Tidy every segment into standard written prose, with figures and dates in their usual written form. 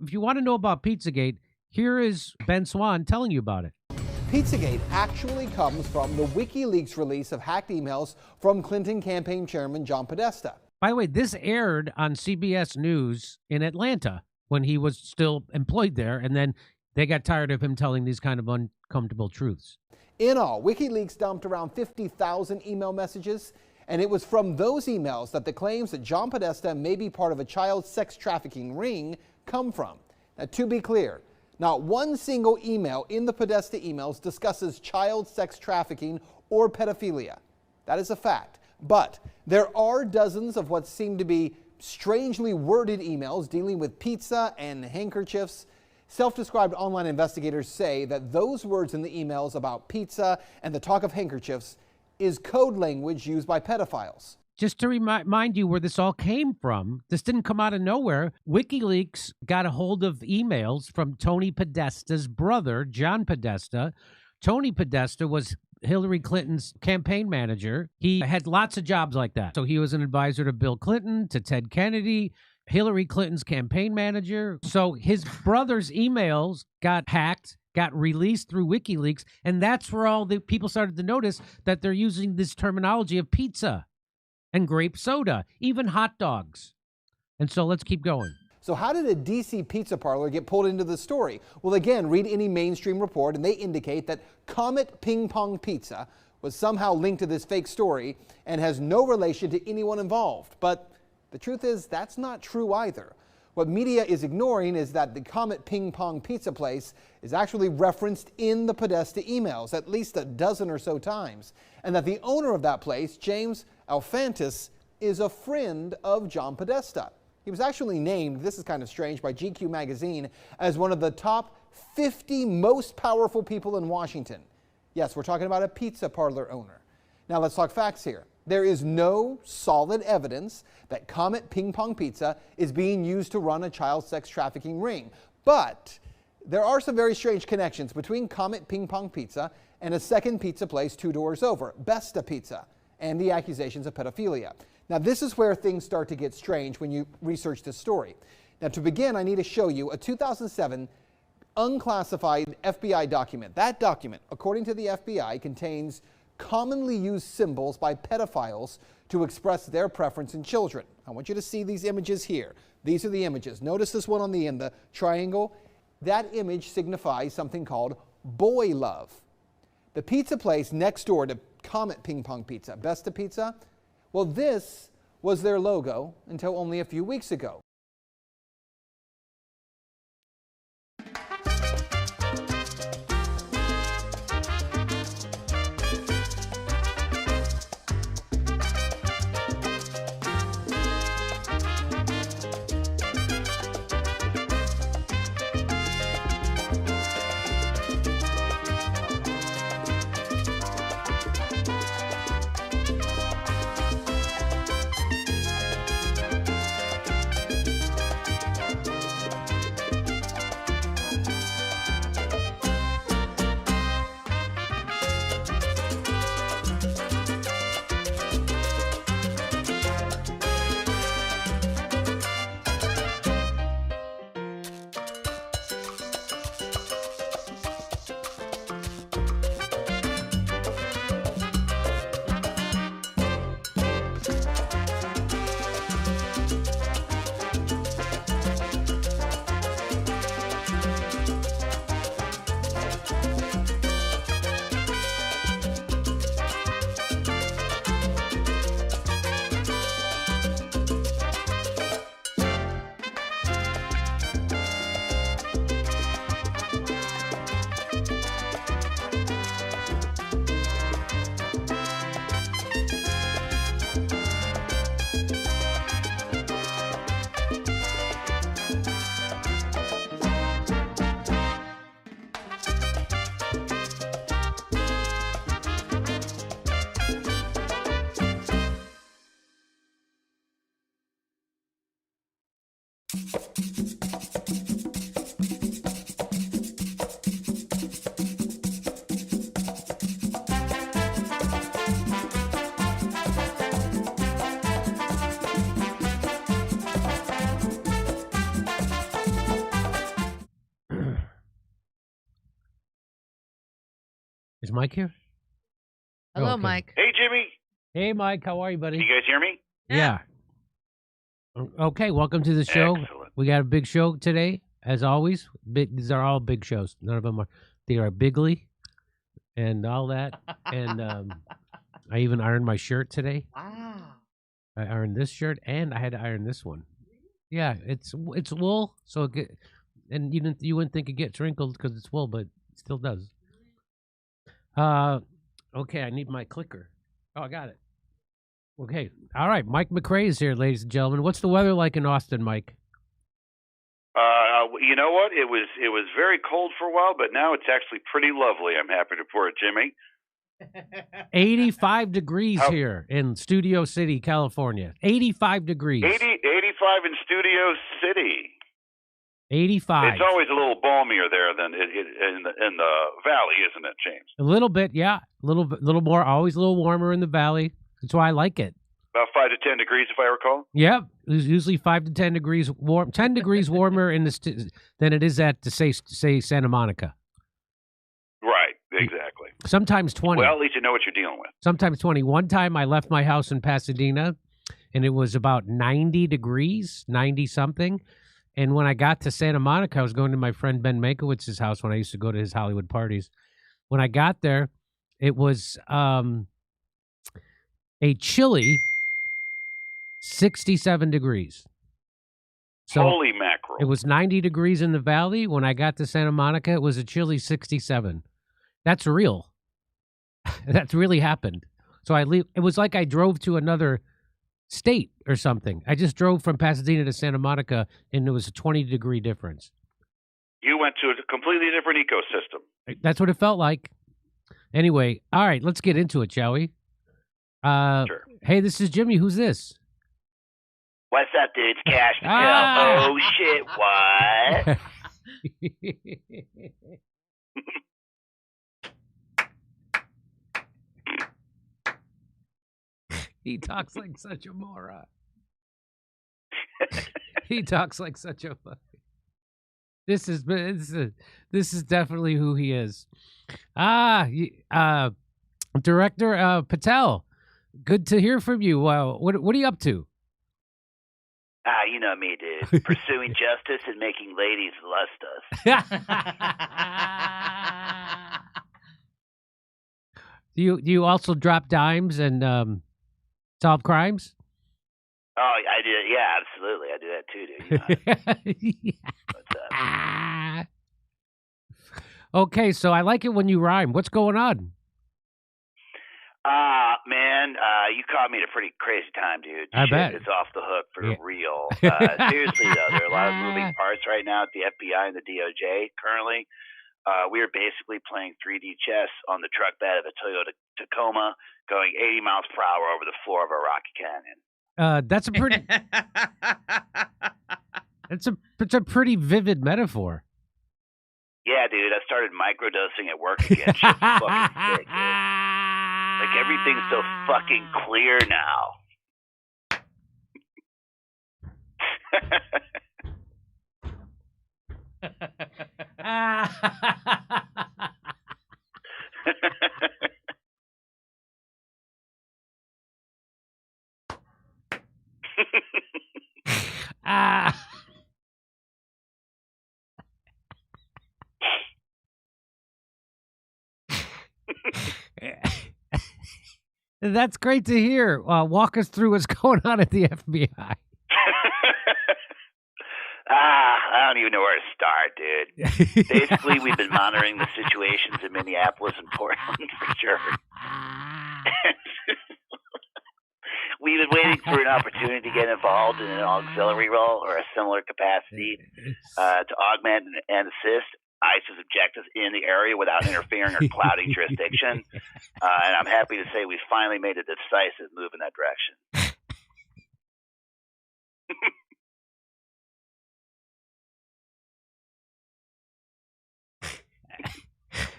If you want to know about Pizzagate, here is Ben Swan telling you about it. Pizzagate actually comes from the WikiLeaks release of hacked emails from Clinton campaign chairman John Podesta. By the way, this aired on CBS News in Atlanta when he was still employed there, and then they got tired of him telling these kind of uncomfortable truths. In all, WikiLeaks dumped around 50,000 email messages, and it was from those emails that the claims that John Podesta may be part of a child sex trafficking ring come from. Now, to be clear, not one single email in the Podesta emails discusses child sex trafficking or pedophilia. That is a fact. But there are dozens of what seem to be strangely worded emails dealing with pizza and handkerchiefs. Self-described online investigators say that those words in the emails about pizza and the talk of handkerchiefs is code language used by pedophiles. Just to remind you where this all came from, this didn't come out of nowhere. WikiLeaks got a hold of emails from Tony Podesta's brother, John Podesta. Tony Podesta was Hillary Clinton's campaign manager. He had lots of jobs like that. So he was an advisor to Bill Clinton, to Ted Kennedy, Hillary Clinton's campaign manager. So his brother's emails got hacked, got released through WikiLeaks, and that's where all the people started to notice that they're using this terminology of pizza and grape soda, even hot dogs. And so let's keep going. So how did a DC pizza parlor get pulled into the story? Well, again, read any mainstream report and they indicate that Comet Ping Pong Pizza was somehow linked to this fake story and has no relation to anyone involved. But the truth is that's not true either. What media is ignoring is that the Comet Ping Pong Pizza place is actually referenced in the Podesta emails at least a dozen or so times, and that the owner of that place, James Alfantis, is a friend of John Podesta. He was actually named, this is kind of strange, by GQ magazine as one of the top 50 most powerful people in Washington. Yes, we're talking about a pizza parlor owner. Now let's talk facts here. There is no solid evidence that Comet Ping Pong Pizza is being used to run a child sex trafficking ring. But there are some very strange connections between Comet Ping Pong Pizza and a second pizza place 2 doors over, Besta Pizza, and the accusations of pedophilia. Now this is where things start to get strange when you research this story. Now to begin, I need to show you a 2007 unclassified FBI document. That document, according to the FBI, contains commonly used symbols by pedophiles to express their preference in children. I want you to see these images here. These are the images. Notice this one on the end, the triangle. That image signifies something called boy love. The pizza place next door to Comet Ping Pong Pizza, Besta Pizza, well, this was their logo until only a few weeks ago. Is Mike here? Hello, okay. Mike. Hey, Jimmy. Hey, Mike. How are you, buddy? Can you guys hear me? Yeah. Okay, welcome to the show. Excellent. We got a big show today, as always. These are all big shows. None of them are. They are bigly and all that. And I even ironed my shirt today. Wow. I ironed this shirt, and I had to iron this one. Yeah, it's wool, so and you wouldn't think it gets wrinkled because it's wool, but it still does. Okay, I need my clicker. Oh, I got it. Okay, all right. Mike McRae is here, ladies and gentlemen. What's the weather like in Austin, Mike? You know what? It was very cold for a while, but now it's actually pretty lovely. I'm happy to report, Jimmy. 85 degrees here in Studio City, California. 85 degrees. 85 in Studio City. 85. It's always a little balmier there than in the valley, isn't it, James? A little bit, yeah. A little more. Always a little warmer in the valley. That's why I like it. About 5 to 10 degrees, if I recall. Yep, it's usually 5 to 10 degrees warm. 10 degrees warmer in than it is at say Santa Monica. Right, exactly. Sometimes 20. Well, at least you know what you're dealing with. Sometimes 20. One time I left my house in Pasadena, and it was about 90 degrees, 90 something. And when I got to Santa Monica, I was going to my friend Ben Mankowitz's house when I used to go to his Hollywood parties. When I got there, it was a chilly 67 degrees. So, Holy mackerel. It was 90 degrees in the valley. When I got to Santa Monica, it was a chilly 67. That's real. That really happened. So it was like I drove to another state or something. I just drove from Pasadena to Santa Monica, and it was a 20-degree difference. You went to a completely different ecosystem. That's what it felt like. Anyway, all right, let's get into it, shall we? Sure. Hey, this is Jimmy. Who's this? What's up, dude? It's Cash Patel. Oh, shit, what? He talks like such a moron. He talks like such a... This is definitely who he is. Director Patel, good to hear from you. What are you up to? You know me, dude. Pursuing justice and making ladies lust us. Do you also drop dimes and solve crimes? Oh, I do. Yeah, absolutely. I do that too, dude. You know. What's up? Okay, so I like it when you rhyme. What's going on? Man, you caught me at a pretty crazy time, dude. I bet. It's off the hook for real. Seriously, though, there are a lot of moving parts right now at the FBI and the DOJ currently. We are basically playing 3D chess on the truck bed of a Toyota Tacoma, going 80 miles per hour over the floor of a rocky canyon. That's a pretty... It's a pretty vivid metaphor. Yeah, dude. I started microdosing at work again. Shit's fucking sick, dude. Like, everything's so fucking clear now. That's great to hear. Walk us through what's going on at the FBI. I don't even know where to start, dude. Basically, we've been monitoring the situations in Minneapolis and Portland for sure. We've been waiting for an opportunity to get involved in an auxiliary role or a similar capacity to augment and assist ICE's objectives in the area without interfering or clouding jurisdiction. And I'm happy to say we finally made a decisive move in that direction.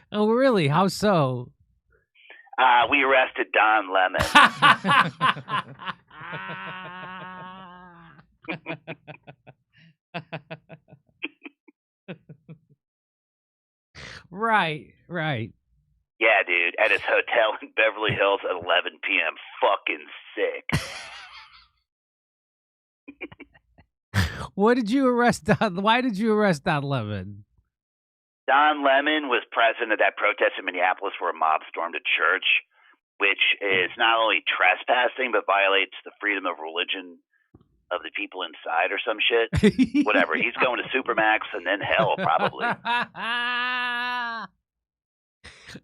Oh, really? How so? We arrested Don Lemon. Right. Yeah, dude, at his hotel in Beverly Hills at 11 p.m. Fucking sick. Why did you arrest Don Lemon? Don Lemon was president of that protest in Minneapolis where a mob stormed a church, which is not only trespassing but violates the freedom of religion of the people inside or some shit. Whatever. He's going to Supermax and then hell, probably.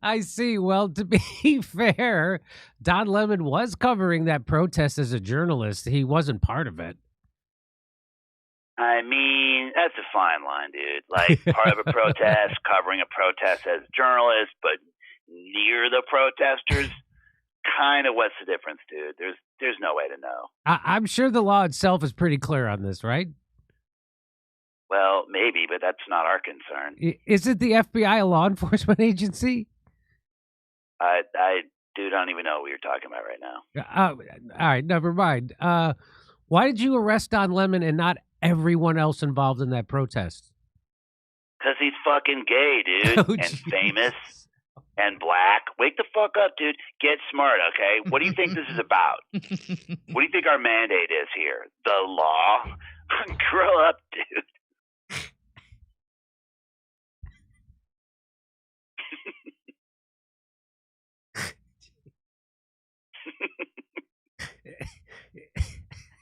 I see. Well, to be fair, Don Lemon was covering that protest as a journalist. He wasn't part of it. I mean, that's a fine line, dude. Like, part of a protest, covering a protest as a journalist, but near the protesters, kind of what's the difference, dude? There's no way to know. I'm sure the law itself is pretty clear on this, right? Well, maybe, but that's not our concern. Isn't the FBI a law enforcement agency? I don't even know what you're talking about right now. All right, never mind. Why did you arrest Don Lemon and not everyone else involved in that protest? Because he's fucking gay, dude, and famous and black. Wake the fuck up, dude. Get smart, okay? What do you think this is about? What do you think our mandate is here? The law? Grow up, dude.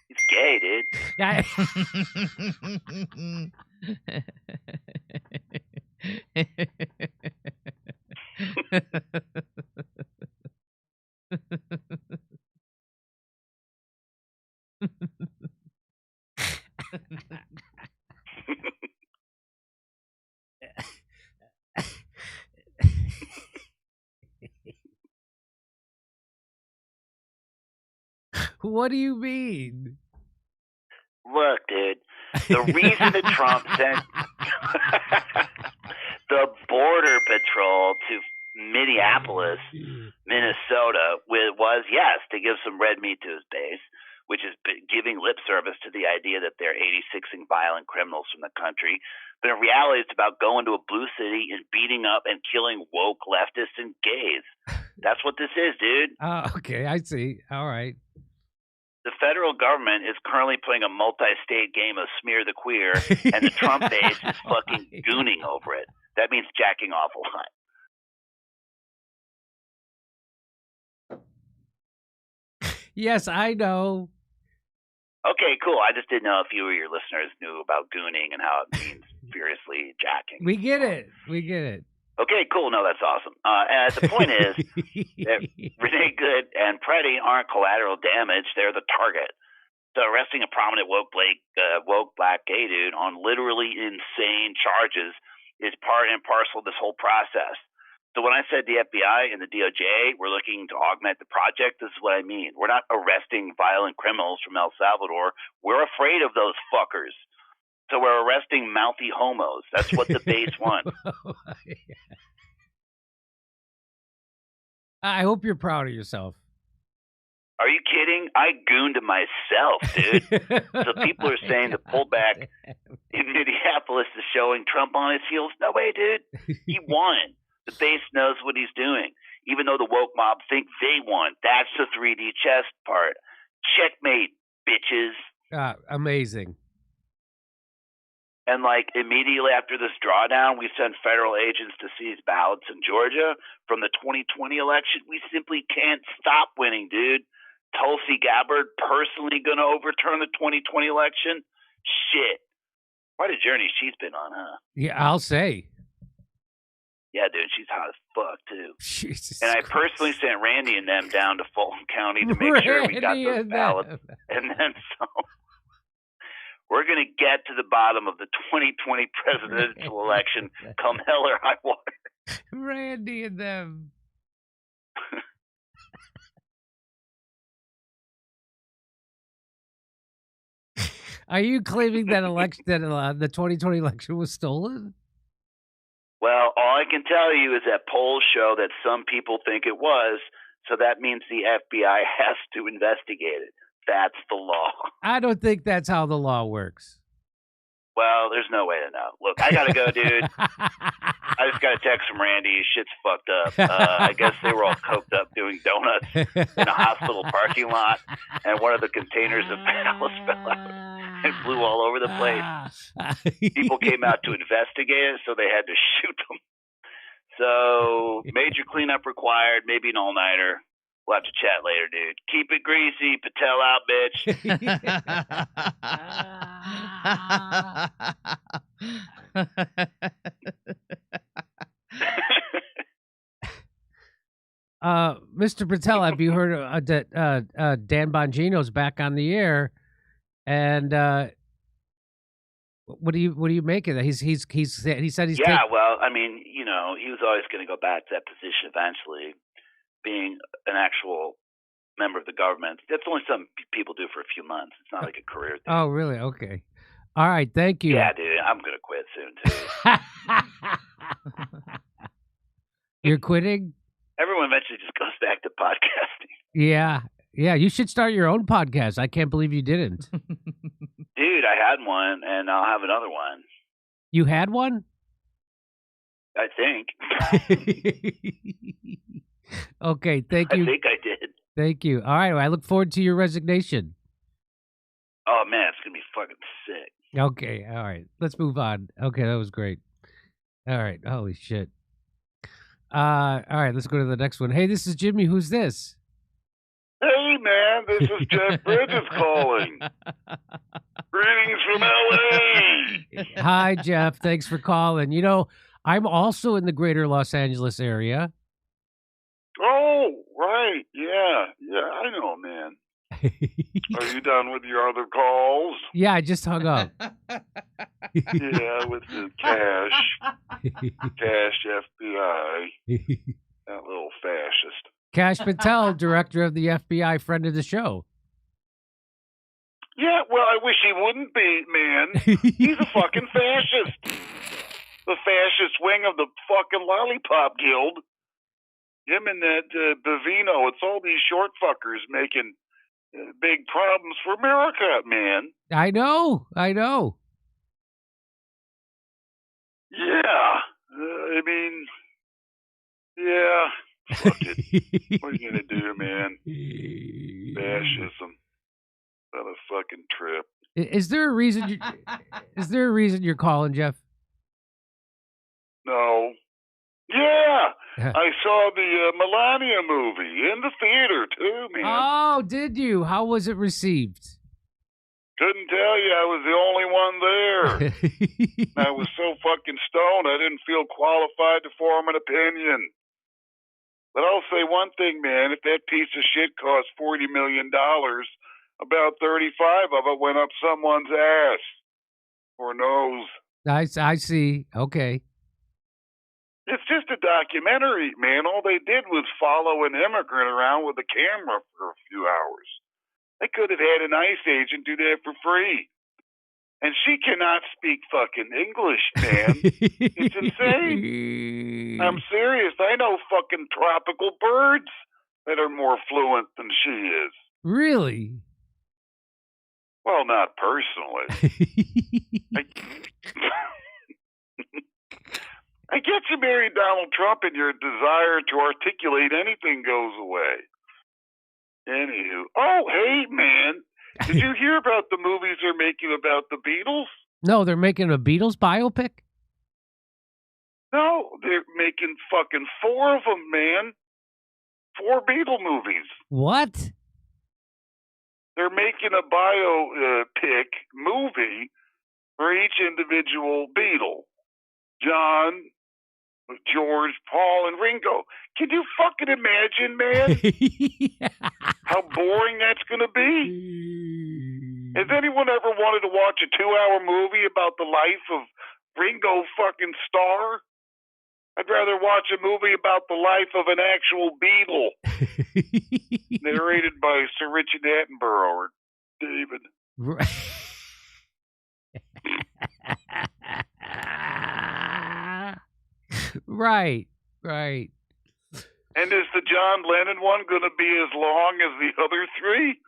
He's gay, day, dude. Yeah. What do you mean? Look, dude, the reason that Trump sent the Border Patrol to Minneapolis, Minnesota, was, yes, to give some red meat to his base, which is giving lip service to the idea that they're 86ing violent criminals from the country. But in reality, it's about going to a blue city and beating up and killing woke leftists and gays. That's what this is, dude. Okay, I see. All right. The federal government is currently playing a multi-state game of smear the queer, and the Trump base is fucking gooning over it. That means jacking off a lot. Yes, I know. Okay, cool. I just didn't know if you or your listeners knew about gooning and how it means furiously jacking. We get it. We get it. Okay, cool. No, that's awesome. And the point is that Renee Good and Preddy aren't collateral damage. They're the target. So arresting a prominent woke black gay dude on literally insane charges is part and parcel of this whole process. So when I said the FBI and the DOJ were looking to augment the project, this is what I mean. We're not arresting violent criminals from El Salvador. We're afraid of those fuckers. So we're arresting mouthy homos. That's what the base wants. I hope you're proud of yourself. Are you kidding? I gooned myself, dude. So people are saying the pullback in Minneapolis is showing Trump on his heels. No way, dude. He won. The base knows what he's doing. Even though the woke mob think they won. That's the 3D chess part. Checkmate, bitches. Amazing. And like immediately after this drawdown, we sent federal agents to seize ballots in Georgia from the 2020 election. We simply can't stop winning, dude. Tulsi Gabbard personally going to overturn the 2020 election? Shit. What a journey she's been on, huh? Yeah, I'll say. Yeah, dude, she's hot as fuck, too. Jesus and I Christ. personally sent Randy and them down to Fulton County to make sure we got those ballots. And then so we're going to get to the bottom of the 2020 presidential election come hell or high water. Randy and them. Are you claiming that election, that the 2020 election was stolen? Well, all I can tell you is that polls show that some people think it was, so that means the FBI has to investigate it. That's the law. I don't think that's how the law works. Well, there's no way to know. Look, I gotta go, dude. I just got a text from Randy. Shit's fucked up. I guess they were all coked up doing donuts in a hospital parking lot, and one of the containers of Palace fell out and flew all over the place. People came out to investigate it, so they had to shoot them. So, major cleanup required, maybe an all-nighter. We'll have to chat later, dude. Keep it greasy. Patel out, bitch. Mr. Patel, have you heard that Dan Bongino's back on the air? And what do you make of that? He said he's yeah. Well, I mean, you know, he was always going to go back to that position eventually. Being an actual member of the government, that's only something people do for a few months. It's not like a career thing. Oh, really? Okay. All right. Thank you. Yeah, dude. I'm going to quit soon, too. You're quitting? Everyone eventually just goes back to podcasting. Yeah. Yeah. You should start your own podcast. I can't believe you didn't. Dude, I had one, and I'll have another one. You had one? I think. Okay, thank you. I think I did. Thank you. All right, well, I look forward to your resignation. Oh, man, it's going to be fucking sick. Okay, all right. Let's move on. Okay, that was great. All right, holy shit. All right, let's go to the next one. Hey, this is Jimmy. Who's this? Hey, man. This is Jeff Bridges calling. Greetings from L.A. Hi, Jeff. Thanks for calling. You know, I'm also in the greater Los Angeles area. Oh, right. Yeah, I know, man. Are you done with your other calls? Yeah, I just hung up. Yeah, with the cash FBI, that little fascist. Cash Patel, director of the FBI, friend of the show. Yeah, well, I wish he wouldn't be, man. He's a fucking fascist. The fascist wing of the fucking Lollipop Guild. Him and that Bongino, it's all these short fuckers making big problems for America, man. I know. Yeah. I mean, yeah. Fuck it. What are you going to do, man? Fascism. Not a fucking trip. Is there a reason? Is there a reason you're calling, Jeff? No. Yeah, I saw the Melania movie in the theater too, man. Oh, did you? How was it received? Couldn't tell you. I was the only one there. I was so fucking stoned, I didn't feel qualified to form an opinion. But I'll say one thing, man. If that piece of shit cost $40 million, about 35 of it went up someone's ass or nose. I see. Okay. It's just a documentary, man. All they did was follow an immigrant around with a camera for a few hours. They could have had an ICE agent do that for free. And she cannot speak fucking English, man. It's insane. I'm serious. I know fucking tropical birds that are more fluent than she is. Really? Well, not personally. I get you married Donald Trump and your desire to articulate anything goes away. Anywho. Oh, hey, man. Did you hear about the movies they're making about the Beatles? No, they're making a Beatles biopic? No, they're making fucking 4 of them, man. 4 Beatle movies. What? They're making a biopic movie for each individual Beatle. John, George, Paul, and Ringo. Can you fucking imagine, man? How boring that's going to be? Has anyone ever wanted to watch a 2-hour movie about the life of Ringo fucking Starr? I'd rather watch a movie about the life of an actual Beatle. Narrated by Sir Richard Attenborough or David. Right. And is the John Lennon one going to be as long as the other 3?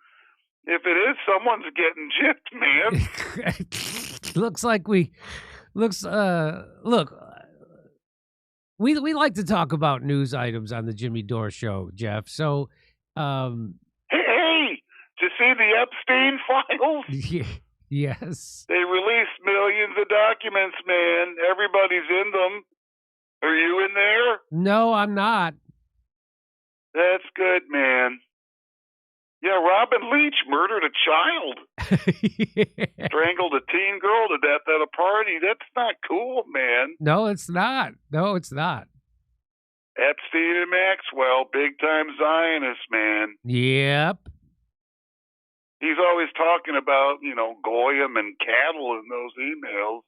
If it is, someone's getting gypped, man. Looks like look, we like to talk about news items on the Jimmy Dore show, Jeff. So, hey, did you see the Epstein files? Yes. They released millions of documents, man. Everybody's in them. Are you in there? No, I'm not. That's good, man. Yeah, Robin Leach murdered a child. Strangled a teen girl to death at a party. That's not cool, man. No, it's not. Epstein and Maxwell, big-time Zionists, man. Yep. He's always talking about, Goyim and cattle in those emails.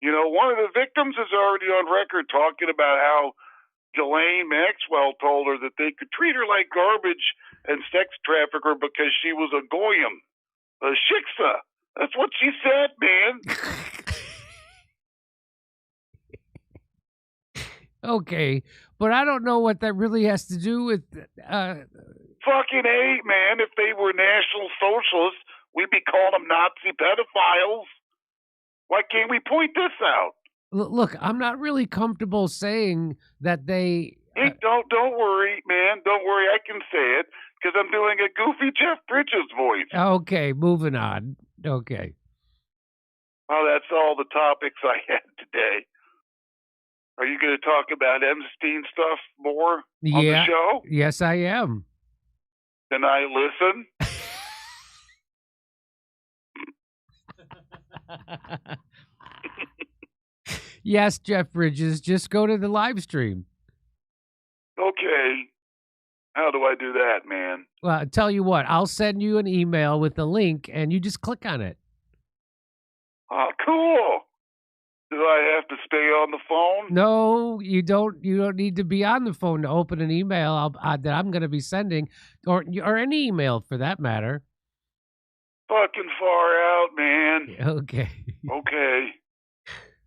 One of the victims is already on record talking about how Ghislaine Maxwell told her that they could treat her like garbage and sex traffic her because she was a Goyim, a shiksa. That's what she said, man. Okay, but I don't know what that really has to do with... Fucking A, man. If they were National Socialists, we'd be calling them Nazi pedophiles. Why can't we point this out? Look, I'm not really comfortable saying that they... Hey, don't worry, man. Don't worry. I can say it because I'm doing a goofy Jeff Bridges voice. Okay, moving on. Okay. Well, that's all the topics I had today. Are you going to talk about Epstein stuff more on the show? Yes, I am. Can I listen? Yes, Jeff Bridges. Just go to the live stream. Okay. How do I do that, man? Well, I'll tell you what. I'll send you an email with the link, and you just click on it. Oh, cool. Do I have to stay on the phone? No, you don't. You don't need to be on the phone to open an email that I'm going to be sending, or any email for that matter. Fucking far out, man. Okay. Okay.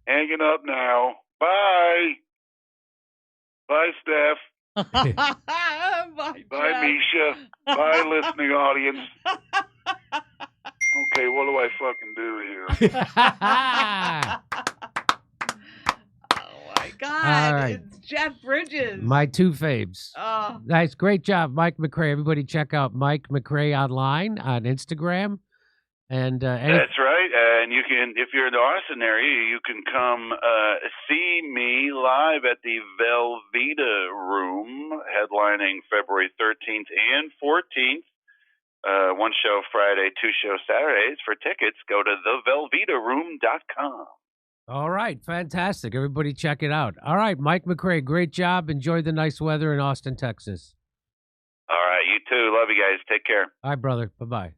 Hanging up now. Bye. Bye, Steph. Bye, Bye, Misha. Bye, listening audience. Okay, what do I fucking do here? Oh my God! All right. It's Jeff Bridges. My two faves. Oh. Nice, great job, Mike McRae. Everybody, check out Mike McRae online on Instagram. And that's right. And you can, if you're in the Austin area, you can come see me live at the Velveeta Room, headlining February 13th and 14th. One show Friday, two shows Saturdays. For tickets, go to thevelveetaroom.com. all right, fantastic. Everybody, check it out. All right, Mike McRae, great job. Enjoy the nice weather in Austin, Texas. All right, you too. Love you guys. Take care. All right, brother. Bye-bye.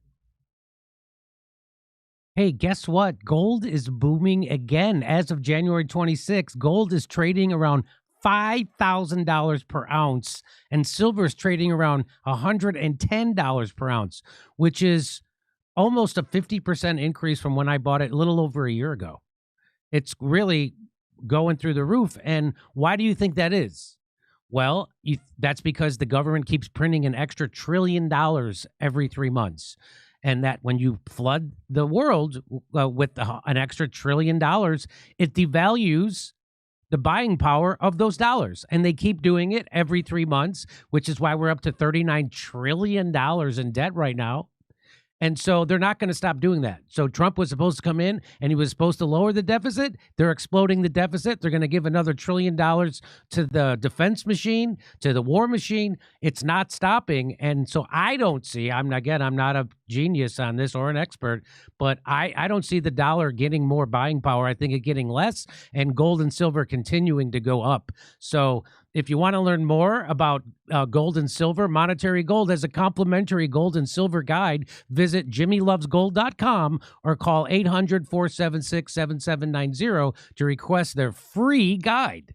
Hey, guess what? Gold is booming again. As of January 26th, gold is trading around $5,000 per ounce, and silver is trading around $110 per ounce, which is almost a 50% increase from when I bought it a little over a year ago. It's really going through the roof. And why do you think that is? Well, that's because the government keeps printing an extra $1 trillion every 3 months. And that when you flood the world with an extra $1 trillion, it devalues the buying power of those dollars. And they keep doing it every 3 months, which is why we're up to $39 trillion in debt right now. And so they're not going to stop doing that. So Trump was supposed to come in and he was supposed to lower the deficit. They're exploding the deficit. They're going to give another $1 trillion to the defense machine, to the war machine. It's not stopping. And so I don't see, I'm not a genius on this or an expert, but I don't see the dollar getting more buying power. I think it getting less, and gold and silver continuing to go up. So if you want to learn more about gold and silver, Monetary Gold has a complimentary gold and silver guide. Visit jimmylovesgold.com or call 800-476-7790 to request their free guide.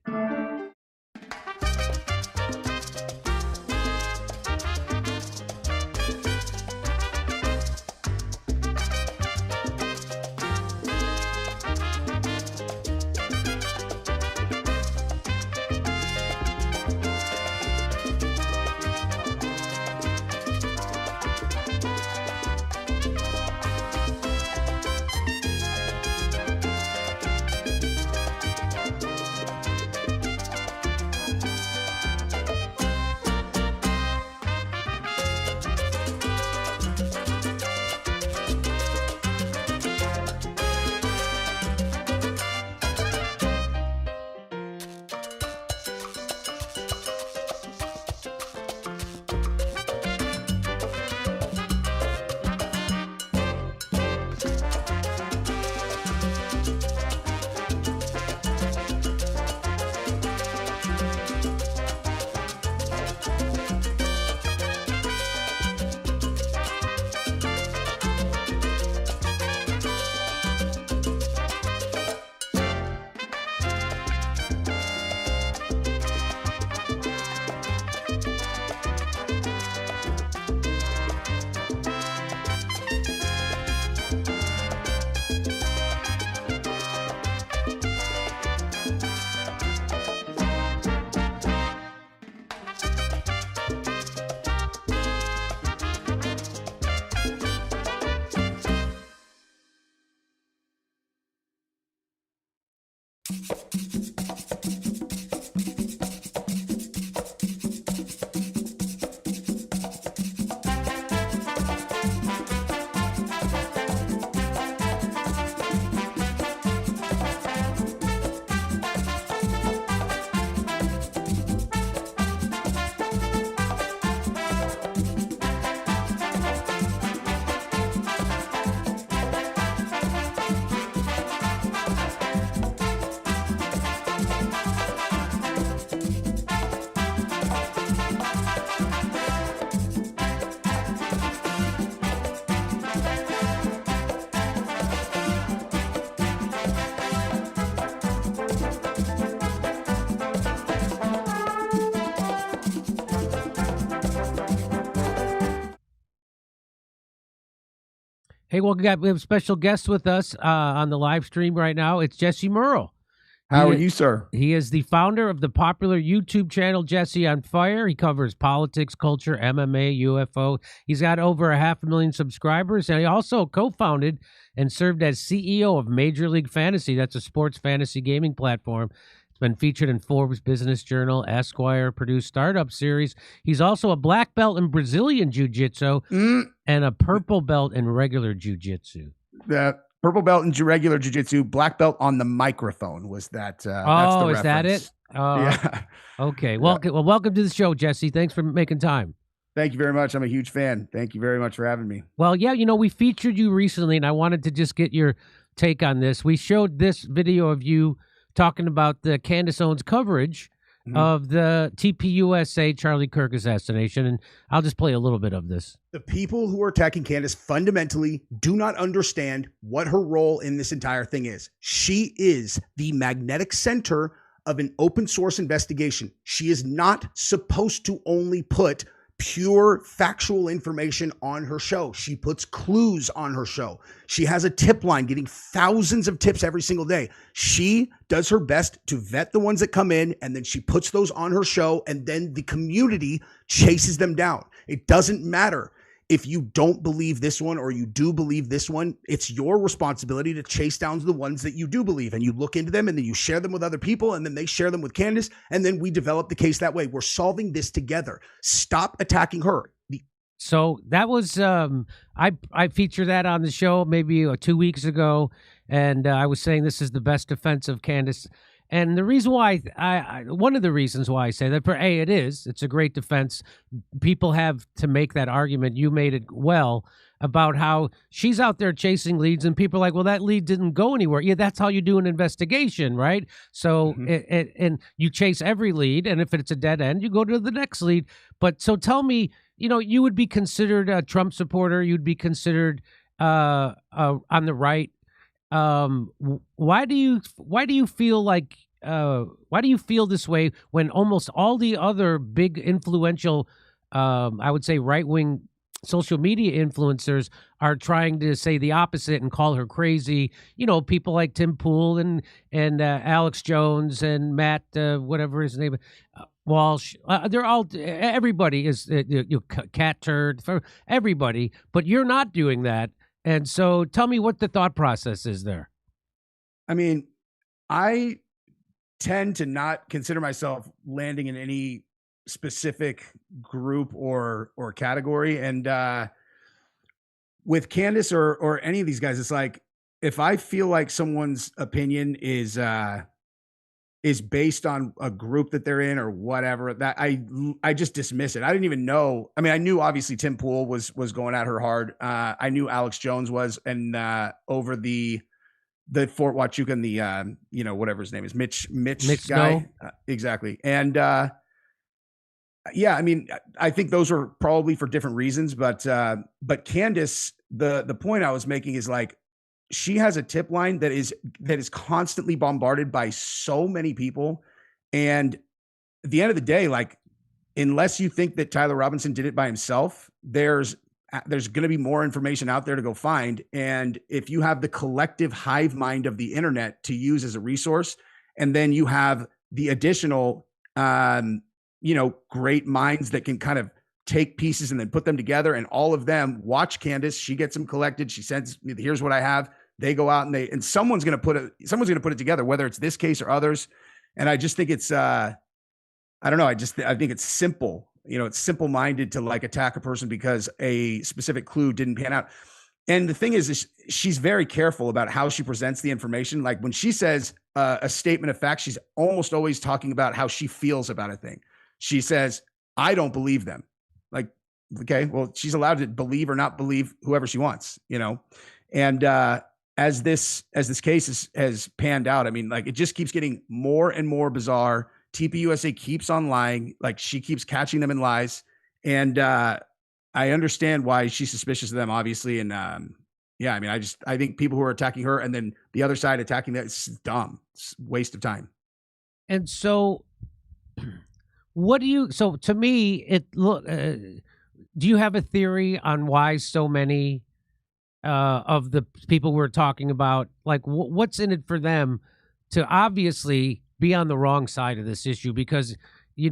Hey, well, we have a special guest with us on the live stream right now. It's Jesse Merl. How are you, sir? He is the founder of the popular YouTube channel Jesse on Fire. He covers politics, culture, MMA, UFO. He's got over 500,000 subscribers, and he also co-founded and served as CEO of Major League Fantasy. That's a sports fantasy gaming platform. It's been featured in Forbes Business Journal, Esquire, produced startup series. He's also a black belt in Brazilian Jiu-Jitsu and a purple belt in regular Jiu-Jitsu. The purple belt in regular Jiu-Jitsu, black belt on the microphone was that. That's the is that reference. it? Oh, Yeah. okay. Well, welcome to the show, Jesse. Thanks for making time. Thank you very much. I'm a huge fan. Thank you very much for having me. Well, yeah, we featured you recently, and I wanted to just get your take on this. We showed this video of you talking about the Candace Owens coverage of the TPUSA Charlie Kirk assassination, and I'll just play a little bit of this. The people who are attacking Candace fundamentally do not understand what her role in this entire thing is. She is the magnetic center of an open source investigation. She is not supposed to only put pure factual information on her show. She puts clues on her show. She has a tip line getting thousands of tips every single day. She does her best to vet the ones that come in, and then she puts those on her show, and then the community chases them down. It doesn't matter if you don't believe this one or you do believe this one. It's your responsibility to chase down the ones that you do believe, and you look into them, and then you share them with other people, and then they share them with Candace, and then we develop the case that way. We're solving this together. Stop attacking her. So that was I featured that on the show maybe 2 weeks ago, and I was saying this is the best defense of Candace. And the reason why one of the reasons why I say that, it's a great defense. People have to make that argument. You made it well about how she's out there chasing leads, and people are like, well, that lead didn't go anywhere. Yeah, that's how you do an investigation, right? So, and you chase every lead, and if it's a dead end, you go to the next lead. But so tell me, you would be considered a Trump supporter. You'd be considered on the right. Why do you feel like why do you feel this way when almost all the other big influential I would say right-wing social media influencers are trying to say the opposite and call her crazy? People like Tim Pool and Alex Jones and Matt whatever his name Walsh, they're all, everybody is cat turd for everybody, but you're not doing that. And so tell me what the thought process is there. I mean, I tend to not consider myself landing in any specific group or category. And with Candace or any of these guys, it's like, if I feel like someone's opinion is based on a group that they're in or whatever, that I just dismiss it. I didn't even know. I mean, I knew obviously Tim Pool was going at her hard. I knew Alex Jones was, and over the Fort Huachuca and the whatever his name is, Mitch guy. Exactly. And yeah, I mean, I think those are probably for different reasons, but Candace, the point I was making is like, she has a tip line that is constantly bombarded by so many people. And at the end of the day, like, unless you think that Tyler Robinson did it by himself, there's going to be more information out there to go find. And if you have the collective hive mind of the internet to use as a resource, and then you have the additional, great minds that can kind of take pieces and then put them together, and all of them watch Candace. She gets them collected. She sends, here's what I have. They go out and someone's going to put it together, whether it's this case or others. And I just think it's, I don't know. I think it's simple. It's simple-minded to like attack a person because a specific clue didn't pan out. And the thing is she's very careful about how she presents the information. Like when she says a statement of fact, she's almost always talking about how she feels about a thing. She says, I don't believe them. Like, okay, well, she's allowed to believe or not believe whoever she wants, and as this case has panned out, I mean, like, it just keeps getting more and more bizarre. TPUSA keeps on lying. Like, she keeps catching them in lies. And I understand why she's suspicious of them, obviously. And yeah, I mean, I think people who are attacking her and then the other side attacking that, it's dumb. It's a waste of time. And so so to me, do you have a theory on why so many of the people we're talking about, like what's in it for them to obviously be on the wrong side of this issue? Because,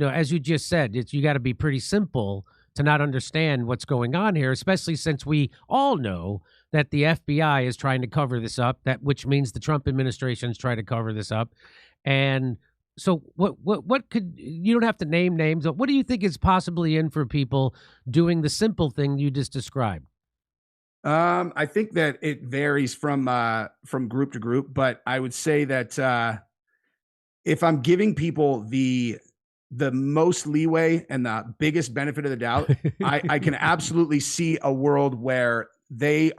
as you just said, you got to be pretty simple to not understand what's going on here, especially since we all know that the FBI is trying to cover this up, which means the Trump administration is trying to cover this up. And so what could, you don't have to name names, but what do you think is possibly in for people doing the simple thing you just described? I think that it varies from group to group, but I would say that if I'm giving people the most leeway and the biggest benefit of the doubt, I can absolutely see a world where they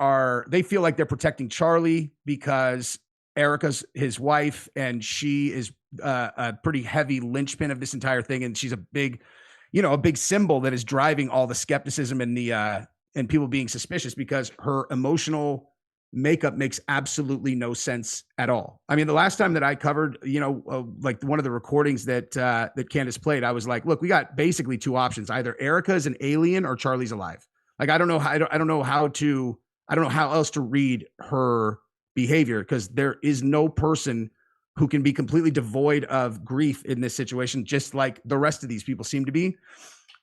feel like they're protecting Charlie because Erica's his wife and she is a pretty heavy linchpin of this entire thing. And she's a big symbol that is driving all the skepticism and and people being suspicious because her emotional makeup makes absolutely no sense at all. I mean, the last time that I covered, like one of the recordings that Candace played, I was like, look, we got basically two options. Either Erica is an alien or Charlie's alive. Like, I don't know how else to read her behavior, because there is no person who can be completely devoid of grief in this situation, just like the rest of these people seem to be.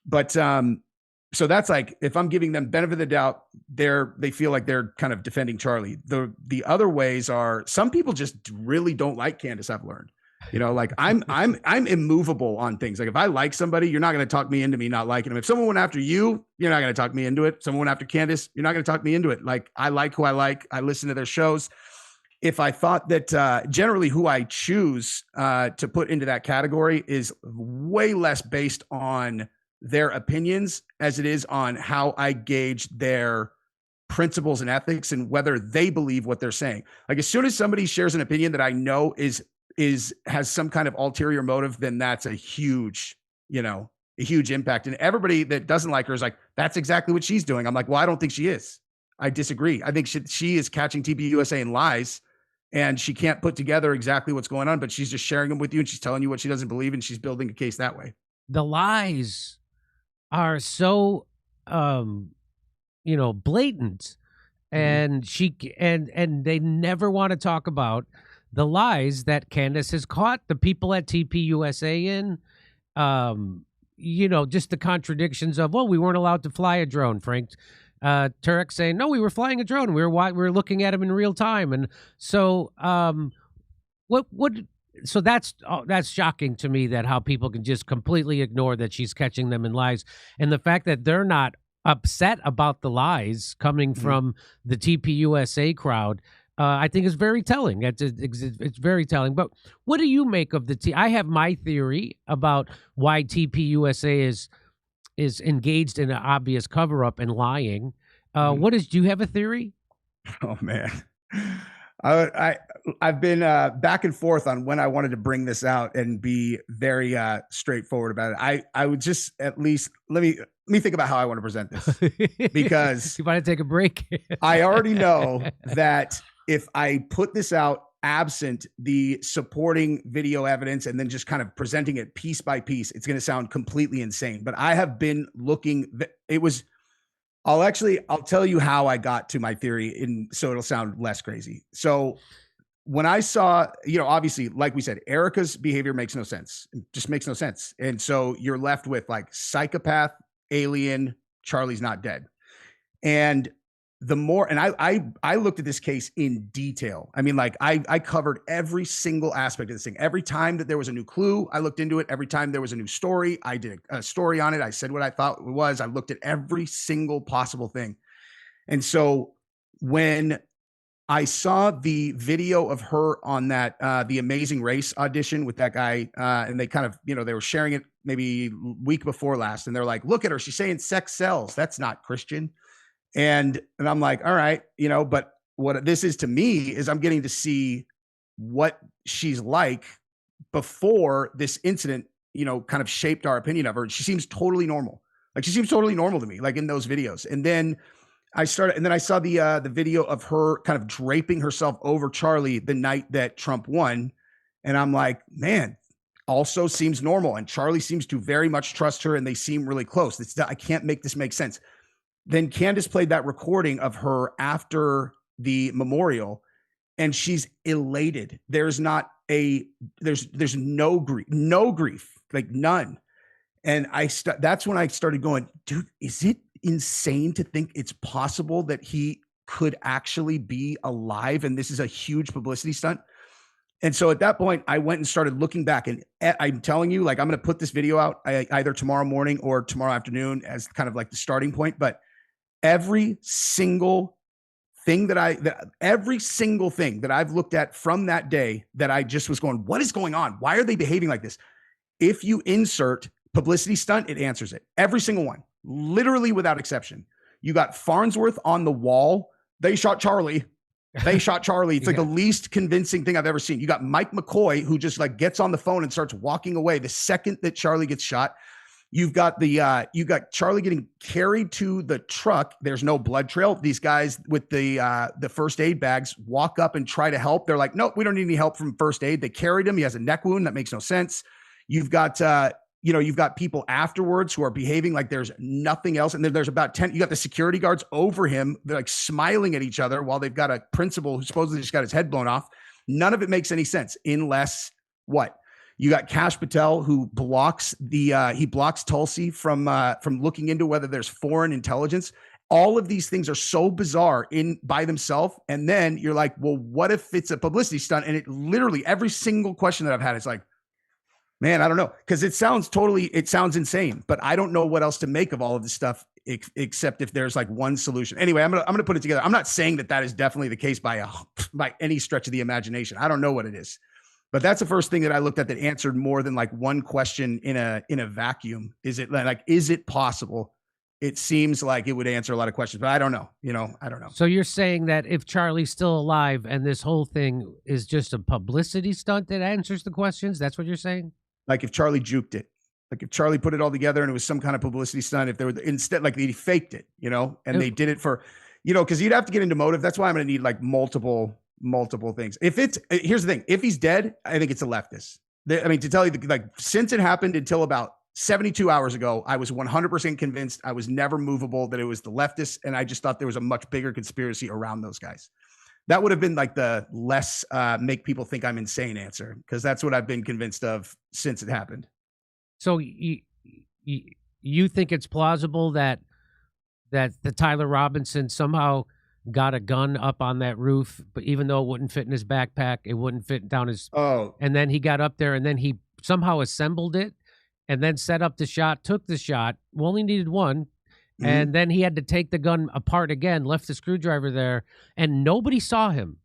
But, so that's like, if I'm giving them benefit of the doubt, they feel like they're kind of defending Charlie. The other ways are, some people just really don't like Candace. I've learned, like I'm immovable on things. Like if I like somebody, you're not going to talk me into me not liking them. If someone went after you, you're not going to talk me into it. Someone went after Candace, you're not going to talk me into it. Like I like who I like. I listen to their shows. If I thought that generally who I choose to put into that category is way less based on their opinions as it is on how I gauge their principles and ethics and whether they believe what they're saying. Like as soon as somebody shares an opinion that I know has some kind of ulterior motive, then that's a huge impact. And everybody that doesn't like her is like, that's exactly what she's doing. I'm like, well, I don't think she is. I disagree. I think she is catching TPUSA in lies, and she can't put together exactly what's going on, but she's just sharing them with you and she's telling you what she doesn't believe, and she's building a case that way. The lies are so blatant, and and they never want to talk about the lies that Candace has caught the people at TPUSA in. Just the contradictions of, well, we weren't allowed to fly a drone. Frank Turek saying, no, we were flying a drone, we were looking at him in real time. And so so that's shocking to me, that how people can just completely ignore that she's catching them in lies. And the fact that they're not upset about the lies coming from the TPUSA crowd, I think is very telling. It's very telling. But what do you make of I have my theory about why TPUSA is engaged in an obvious cover-up and lying. Do you have a theory? Oh, man. I've been back and forth on when I wanted to bring this out and be very straightforward about it. I would just at least let me think about how I want to present this, because you want to take a break. I already know that if I put this out absent the supporting video evidence and then just kind of presenting it piece by piece, it's going to sound completely insane. But I have been looking. I'll tell you how I got to my theory, so it'll sound less crazy. So when I saw, obviously, like we said, Erica's behavior makes no sense. It just makes no sense. And so you're left with like psychopath, alien, Charlie's not dead. And I looked at this case in detail. I mean, like I covered every single aspect of this thing. Every time that there was a new clue, I looked into it. Every time there was a new story, I did a story on it. I said what I thought it was. I looked at every single possible thing. And so when I saw the video of her on that, the Amazing Race audition with that guy, and they kind of, they were sharing it maybe week before last, and they're like, look at her. She's saying sex sells. That's not Christian. And I'm like, all right, but what this is to me is I'm getting to see what she's like before this incident, kind of shaped our opinion of her. She seems totally normal. Like she seems totally normal to me, like in those videos. And then I saw the video of her kind of draping herself over Charlie the night that Trump won. And I'm like, man, also seems normal. And Charlie seems to very much trust her, and they seem really close. I can't make this make sense. then Candace played that recording of her after the memorial, and she's elated. There's no grief, like none. And that's when I started going, dude, is it insane to think it's possible that he could actually be alive and this is a huge publicity stunt? And so at that point, I went and started looking back, and I'm telling you, like, I'm going to put this video out either tomorrow morning or tomorrow afternoon as kind of like the starting point. But every single thing that I've looked at from that day that I just was going, what is going on? Why are they behaving like this? If you insert publicity stunt, it answers it. Every single one, literally without exception. You got Farnsworth on the wall. They shot Charlie. It's like the least convincing thing I've ever seen. You got Mike McCoy, who just like gets on the phone and starts walking away the second that Charlie gets shot. You've got you got Charlie getting carried to the truck. There's no blood trail. These guys with the first aid bags walk up and try to help. They're like, nope, we don't need any help from first aid. They carried him. He has a neck wound. That makes no sense. You've got you've got people afterwards who are behaving like there's nothing else. And then there's about 10, you got the security guards over him. They're like smiling at each other while they've got a principal who supposedly just got his head blown off. None of it makes any sense unless what? You got Kash Patel, who blocks he blocks Tulsi from looking into whether there's foreign intelligence. All of these things are so bizarre by themselves. And then you're like, well, what if it's a publicity stunt? And it literally, every single question that I've had, it's like, man, I don't know. Because it sounds insane, but I don't know what else to make of all of this stuff except if there's like one solution. Anyway, I'm gonna put it together. I'm not saying that is definitely the case by any stretch of the imagination. I don't know what it is, but that's the first thing that I looked at that answered more than like one question in a vacuum. Is it possible? It seems like it would answer a lot of questions, but I don't know. I don't know. So you're saying that if Charlie's still alive and this whole thing is just a publicity stunt that answers the questions, that's what you're saying? Like if Charlie juked it, like if Charlie put it all together and it was some kind of publicity stunt, if they were instead, like he faked it, and they did it for, because you'd have to get into motive. That's why I'm going to need like multiple things. Here's the thing. If he's dead, I think it's a leftist. To tell you, since it happened until about 72 hours ago, I was 100% convinced. I was never movable that it was the leftists. And I just thought there was a much bigger conspiracy around those guys. That would have been like the less make people think I'm insane answer, because that's what I've been convinced of since it happened. So you think it's plausible that the Tyler Robinson somehow got a gun up on that roof, but even though it wouldn't fit in his backpack, it wouldn't fit down his. Oh. And then he got up there and then he somehow assembled it and then set up the shot, took the shot. We only needed one. Mm-hmm. And then he had to take the gun apart again, left the screwdriver there, and nobody saw him.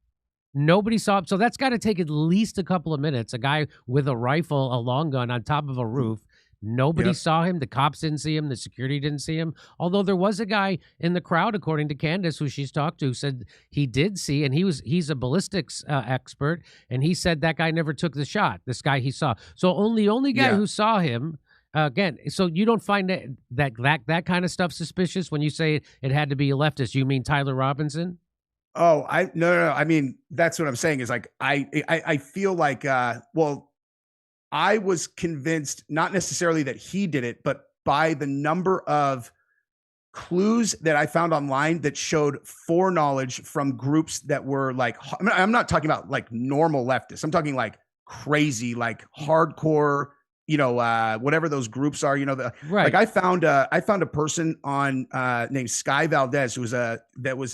Nobody saw him. So that's got to take at least a couple of minutes. A guy with a rifle, a long gun on top of a roof. Nobody saw him. The cops didn't see him. The security didn't see him. Although there was a guy in the crowd, according to Candace, who she's talked to, said he did see, and he's a ballistics expert, and he said that guy never took the shot, this guy he saw. So the only guy who saw him, again, so you don't find that kind of stuff suspicious when you say it had to be a leftist? You mean Tyler Robinson? Oh, no. I mean, that's what I'm saying is like, I feel like, I was convinced not necessarily that he did it, but by the number of clues that I found online that showed foreknowledge from groups that were like, I'm not talking about like normal leftists. I'm talking like crazy, like hardcore, whatever those groups are, right. Like I found a person on named Sky Valdez, who was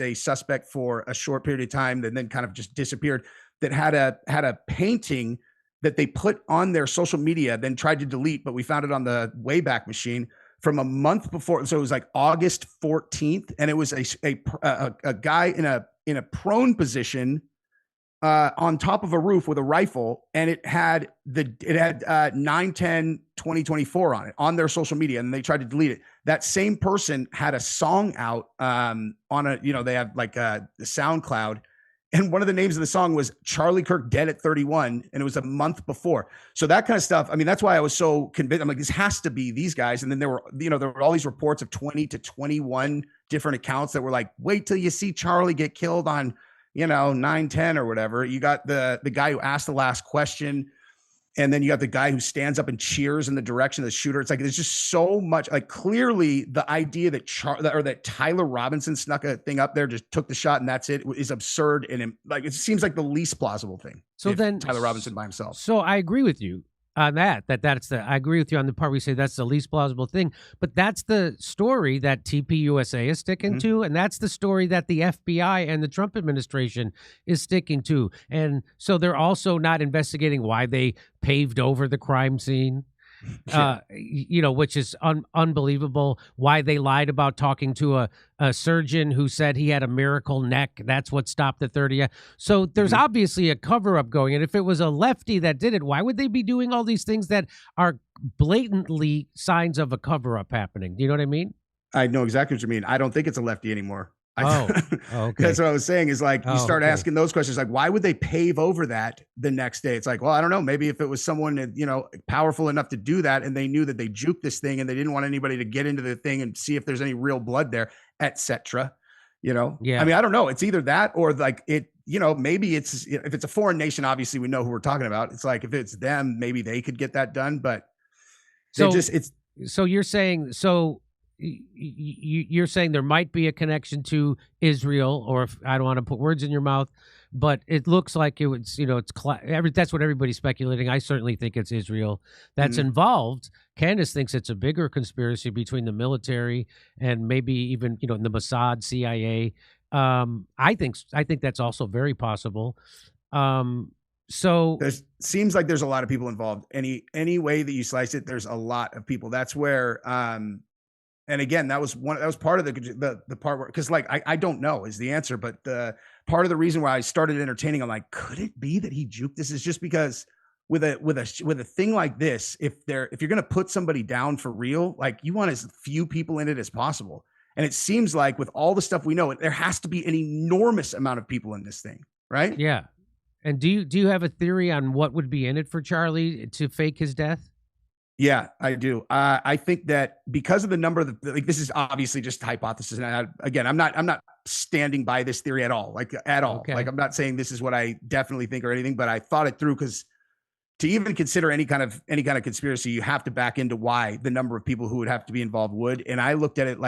a suspect for a short period of time, and then kind of just disappeared, that had a painting that they put on their social media, then tried to delete, but we found it on the Wayback Machine from a month before. So it was like August 14th, and it was a guy in a prone position on top of a roof with a rifle, and it had 9/10/2024 on it on their social media, and they tried to delete it. That same person had a song out on they have like the SoundCloud. And one of the names of the song was Charlie Kirk Dead at 31. And it was a month before. So that kind of stuff. I mean, that's why I was so convinced. I'm like, this has to be these guys. And then there were all these reports of 20 to 21 different accounts that were like, wait till you see Charlie get killed on, 9/10 or whatever. You got the guy who asked the last question. And then you got the guy who stands up and cheers in the direction of the shooter. It's like, there's just so much, like, clearly the idea that that Tyler Robinson snuck a thing up there, just took the shot and that's it, is absurd. And like, it seems like the least plausible thing. So then Tyler Robinson by himself. So I agree with you on I agree with you on the part where you say that's the least plausible thing, but that's the story that TPUSA is sticking to, and that's the story that the FBI and the Trump administration is sticking to. And so they're also not investigating why they paved over the crime scene. Which is unbelievable. Why they lied about talking to a surgeon who said he had a miracle neck. That's what stopped the 30th. So there's obviously a cover up going. And if it was a lefty that did it, why would they be doing all these things that are blatantly signs of a cover up happening? Do you know what I mean? I know exactly what you mean. I don't think it's a lefty anymore. Okay. That's what I was saying is like, you start asking those questions, like, why would they pave over that the next day? It's like, well, I don't know. Maybe if it was someone, powerful enough to do that and they knew that they juked this thing and they didn't want anybody to get into the thing and see if there's any real blood there, etc. Yeah. I mean, I don't know. It's either that or like it, maybe it's, if it's a foreign nation, obviously we know who we're talking about. It's like, if it's them, maybe they could get that done, but so you're saying, you're saying there might be a connection to Israel, or if I don't want to put words in your mouth, but it looks like it was, that's what everybody's speculating. I certainly think it's Israel that's involved. Candace thinks it's a bigger conspiracy between the military and maybe even, the Mossad, CIA. I think that's also very possible. So seems like there's a lot of people involved. Any way that you slice it, there's a lot of people. That's where, and again, that was part of the part where, because like, I don't know is the answer, but the part of the reason why I started entertaining, I'm like, could it be that he juked this? Is just because with a thing like this, if you're going to put somebody down for real, like you want as few people in it as possible. And it seems like with all the stuff we know, there has to be an enormous amount of people in this thing, right? Yeah. And do you have a theory on what would be in it for Charlie to fake his death? Yeah, I do. I think that because of the number of this is obviously just hypothesis. And I'm not standing by this theory at all, at all. Okay. Like, I'm not saying this is what I definitely think or anything, but I thought it through, because to even consider any kind of conspiracy, you have to back into why the number of people who would have to be involved would. And I looked at it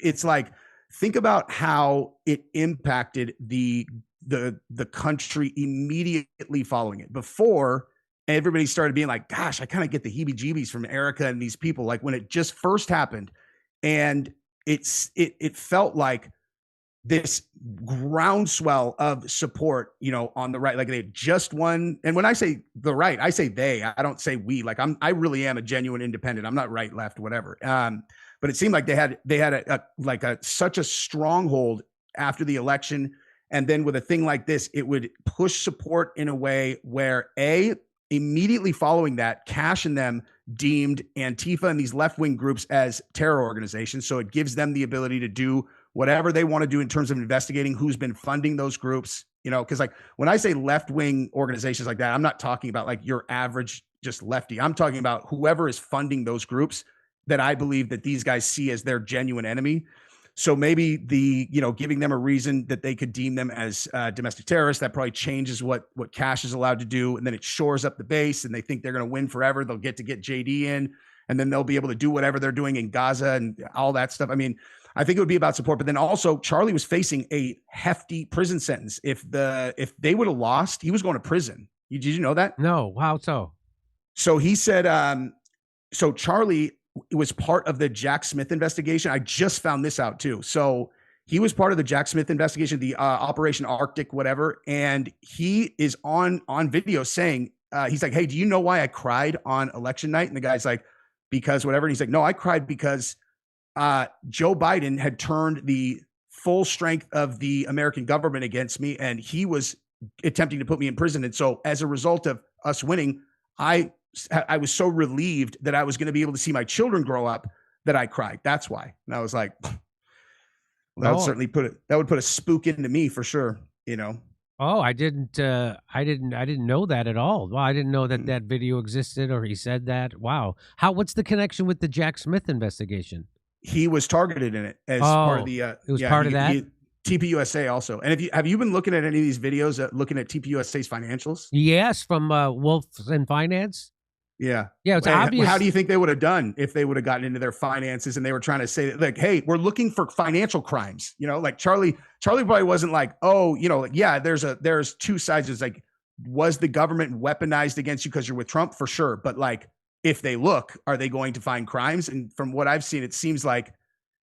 it's like, think about how it impacted the country immediately following it. Before, everybody started being like, gosh, I kind of get the heebie-jeebies from Erica and these people. Like when it just first happened, and it felt like this groundswell of support, on the right, like they had just won. And when I say the right, I say they, I don't say we. Like I really am a genuine independent. I'm not right, left, whatever. But it seemed like they had such a stronghold after the election. And then with a thing like this, it would push support in a way where immediately following that, Cash and them deemed Antifa and these left-wing groups as terror organizations. So it gives them the ability to do whatever they want to do in terms of investigating who's been funding those groups, because like when I say left-wing organizations like that, I'm not talking about like your average just lefty. I'm talking about whoever is funding those groups that I believe that these guys see as their genuine enemy. So maybe giving them a reason that they could deem them as domestic terrorists, that probably changes what Cash is allowed to do. And then it shores up the base and they think they're going to win forever. They'll get JD in, and then they'll be able to do whatever they're doing in Gaza and all that stuff. I mean, I think it would be about support, but then also Charlie was facing a hefty prison sentence. If they would have lost, he was going to prison. Did you know that? No. How so? So he said, so Charlie was part of the Jack Smith investigation. I just found this out too. So he was part of the Jack Smith investigation, the Operation Arctic, whatever. And he is on video saying, he's like, hey, do you know why I cried on election night? And the guy's like, because whatever. And he's like, no, I cried because Joe Biden had turned the full strength of the American government against me, and he was attempting to put me in prison. And so as a result of us winning, I was so relieved that I was going to be able to see my children grow up that I cried. That's why. And I was like, that would certainly put a spook into me for sure, Oh, I didn't know that at all. Well, I didn't know that video existed, or he said that. Wow. What's the connection with the Jack Smith investigation? He was targeted in it as part of the, it was part of that. TPUSA also. And have you been looking at any of these videos, looking at TPUSA's financials? Yes, from Wolf and Finance. Yeah. Yeah, it's obvious. How do you think they would have done if they would have gotten into their finances and they were trying to say that, like, hey, we're looking for financial crimes? You know, like Charlie probably wasn't like, oh, you know, like, yeah, there's two sides. It's like, was the government weaponized against you because you're with Trump? For sure. But like, if they look, are they going to find crimes? And from what I've seen, it seems like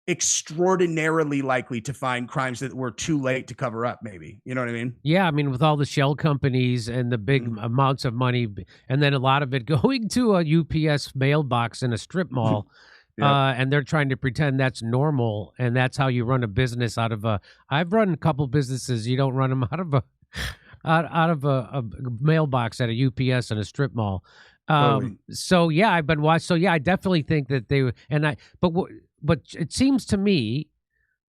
extraordinarily likely to find crimes that were too late to cover up, maybe. You know what I mean? Yeah, I mean, with all the shell companies and the big amounts of money, and then a lot of it going to a UPS mailbox in a strip mall, and they're trying to pretend that's normal, and that's how you run a business out of a. I've run a couple businesses. You don't run them out of a out of a mailbox at a UPS in a strip mall. So yeah, I've been watching. So yeah, I definitely think that they but it seems to me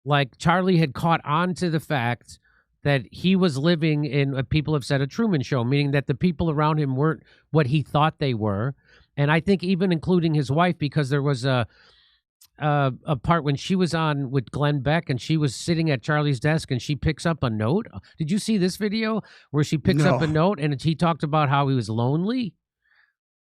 like Charlie had caught on to the fact that he was living in what people have said a Truman Show, meaning that the people around him weren't what he thought they were. And I think even including his wife, because there was a part when she was on with Glenn Beck and she was sitting at Charlie's desk and she picks up a note. Did you see this video where she picks up a note and he talked about how he was lonely?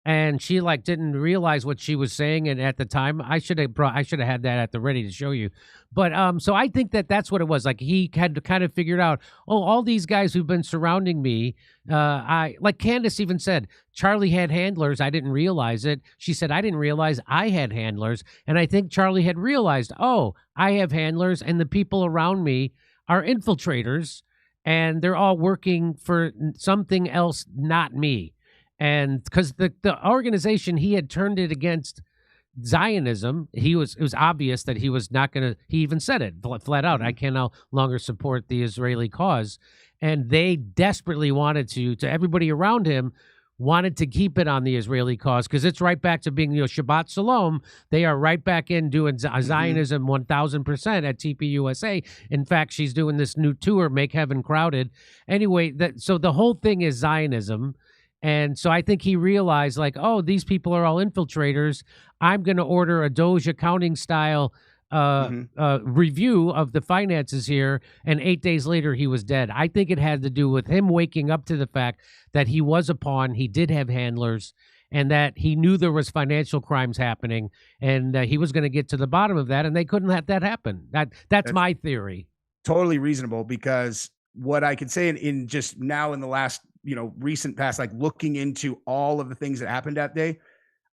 And she like didn't realize what she was saying, and at the time, I should have had that at the ready to show you. But so I think that that's what it was. Like he had to kind of figured out, oh, all these guys who've been surrounding me. Like Candace even said, Charlie had handlers. I didn't realize it. She said I didn't realize I had handlers, and I think Charlie had realized, oh, I have handlers, and the people around me are infiltrators, and they're all working for something else, not me. And because the organization, he had turned it against Zionism. It was obvious that he was not going to, he even said it flat out, I can no longer support the Israeli cause. And they desperately wanted to everybody around him wanted to keep it on the Israeli cause because it's right back to being, Shabbat Shalom. They are right back in doing Zionism 1,000% at TPUSA. In fact, she's doing this new tour, Make Heaven Crowded. Anyway, so the whole thing is Zionism. And so I think he realized, like, oh, these people are all infiltrators. I'm going to order a Doge accounting style review of the finances here. And 8 days later, he was dead. I think it had to do with him waking up to the fact that he was a pawn. He did have handlers and that he knew there was financial crimes happening. And he was going to get to the bottom of that. And they couldn't let that happen. That's my theory. Totally reasonable, because what I could say in just now in the last recent past, like looking into all of the things that happened that day,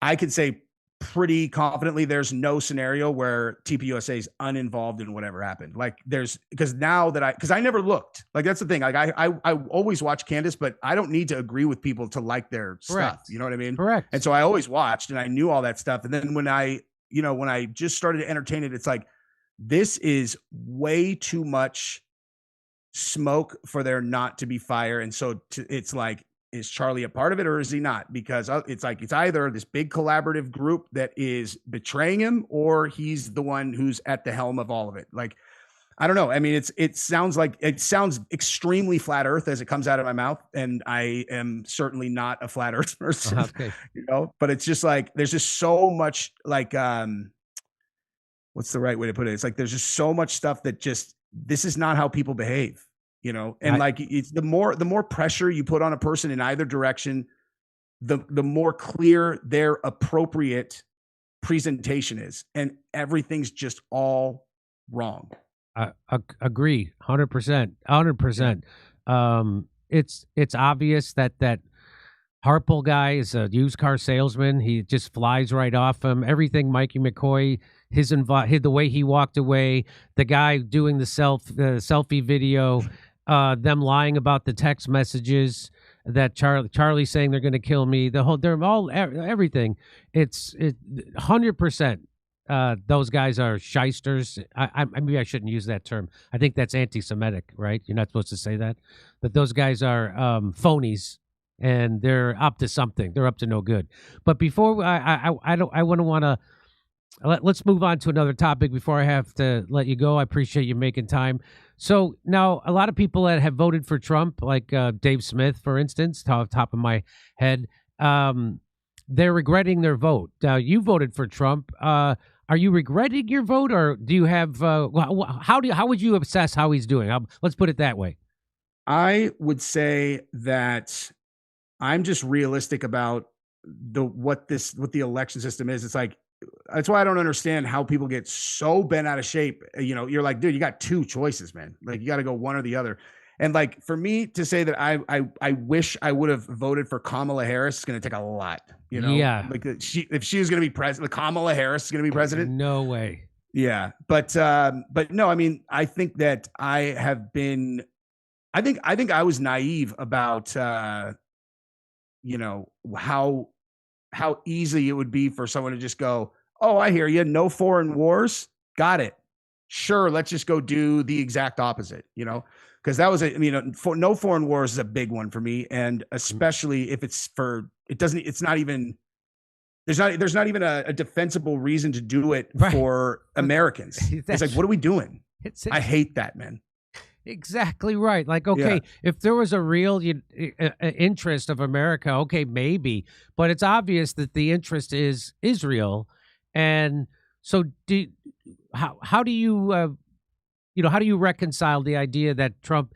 I could say pretty confidently there's no scenario where TPUSA is uninvolved in whatever happened. Like because I never looked. Like that's the thing. Like I always watch Candace, but I don't need to agree with people to like their stuff. You know what I mean? Correct. And so I always watched and I knew all that stuff. And then when I just started to entertain it, it's like, this is way too much smoke for there not to be fire. And so it's like, is Charlie a part of it or is he not? Because it's like, it's either this big collaborative group that is betraying him or he's the one who's at the helm of all of it. Like, I don't know. I mean, it sounds extremely flat earth as it comes out of my mouth. And I am certainly not a flat earth person, okay. But it's just like, there's just so much like, what's the right way to put it? It's like, there's just so much stuff that this is not how people behave, and like it's the more pressure you put on a person in either direction, the more clear their appropriate presentation is. And everything's just all wrong. I agree. 100%. It's obvious that Harpel guy is a used car salesman. He just flies right off him. Everything Mikey McCoy, the way he walked away, the guy doing the selfie video, them lying about the text messages that Charlie saying they're going to kill me. Everything. It's 100%. Those guys are shysters. Maybe I shouldn't use that term. I think that's anti-Semitic, right? You're not supposed to say that. But those guys are phonies. And they're up to something. They're up to no good. But before let's move on to another topic before I have to let you go. I appreciate you making time. So now a lot of people that have voted for Trump, like Dave Smith, for instance, top of my head, they're regretting their vote. You voted for Trump. are you regretting your vote, or do you have how would you assess how he's doing? Let's put it that way. I would say that I'm just realistic about what the election system is. It's like, that's why I don't understand how people get so bent out of shape. You know, you're like, dude, you got two choices, man. Like, you got to go one or the other. And like, for me to say that I wish I would have voted for Kamala Harris is going to take a lot, you know? Yeah. Like, if she was going to be president, Kamala Harris is going to be president. No way. Yeah. But no, I mean, I think that I think I was naive about, you know, how easy it would be for someone to just go, oh, I hear you. No foreign wars. Got it. Sure. Let's just go do the exact opposite, you know? Because that was no foreign wars is a big one for me. And especially if it's there's not even a defensible reason to do it for Americans. It's like, what are we doing? I hate that, man. Exactly right. Like, okay, if there was a real interest of America, okay, maybe, but it's obvious that the interest is Israel. And so how do you, how do you reconcile the idea that Trump,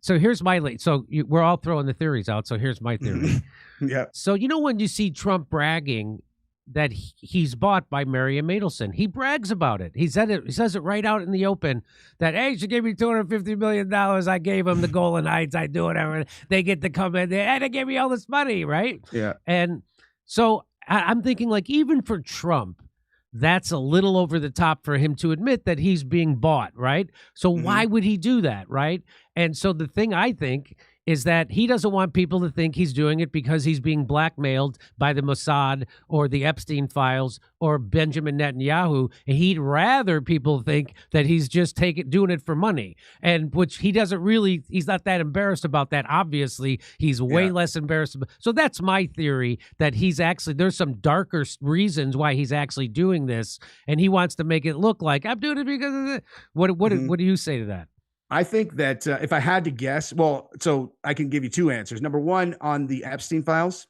so here's my we're all throwing the theories out. So here's my theory. Yeah. So, when you see Trump bragging that he's bought by Miriam Adelson, he brags about it. He says it right out in the open that, hey, she gave me $250 million. I gave them the Golan Heights. I do whatever. They get to come in there and they gave me all this money. Right. Yeah. And so I'm thinking, like, even for Trump, that's a little over the top for him to admit that he's being bought. Right. So why would he do that? Right. And so the thing I think is that he doesn't want people to think he's doing it because he's being blackmailed by the Mossad or the Epstein files or Benjamin Netanyahu. He'd rather people think that he's just doing it for money, and which he's not that embarrassed about that. Obviously, he's way less embarrassed. So that's my theory, that there's some darker reasons why he's actually doing this, and he wants to make it look like I'm doing it because of this. What do you say to that? I think that if I had to guess, so I can give you two answers. Number one, on the Epstein files,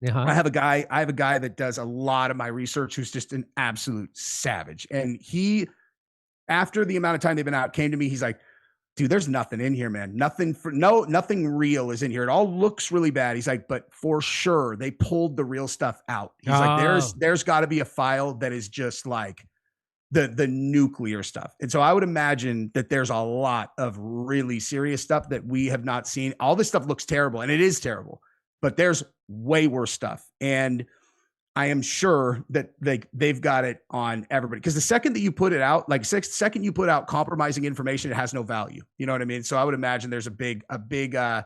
I have a guy that does a lot of my research who's just an absolute savage. And he, after the amount of time they've been out, came to me. He's like, dude, there's nothing in here, man. Nothing real is in here. It all looks really bad. He's like, but for sure they pulled the real stuff out. He's like, there's got to be a file that is just like the nuclear stuff. And so I would imagine that there's a lot of really serious stuff that we have not seen. All this stuff looks terrible, and it is terrible, but there's way worse stuff. And I am sure that they've got it on everybody. Because the second that you put it out, second you put out compromising information, it has no value. You know what I mean? So I would imagine there's a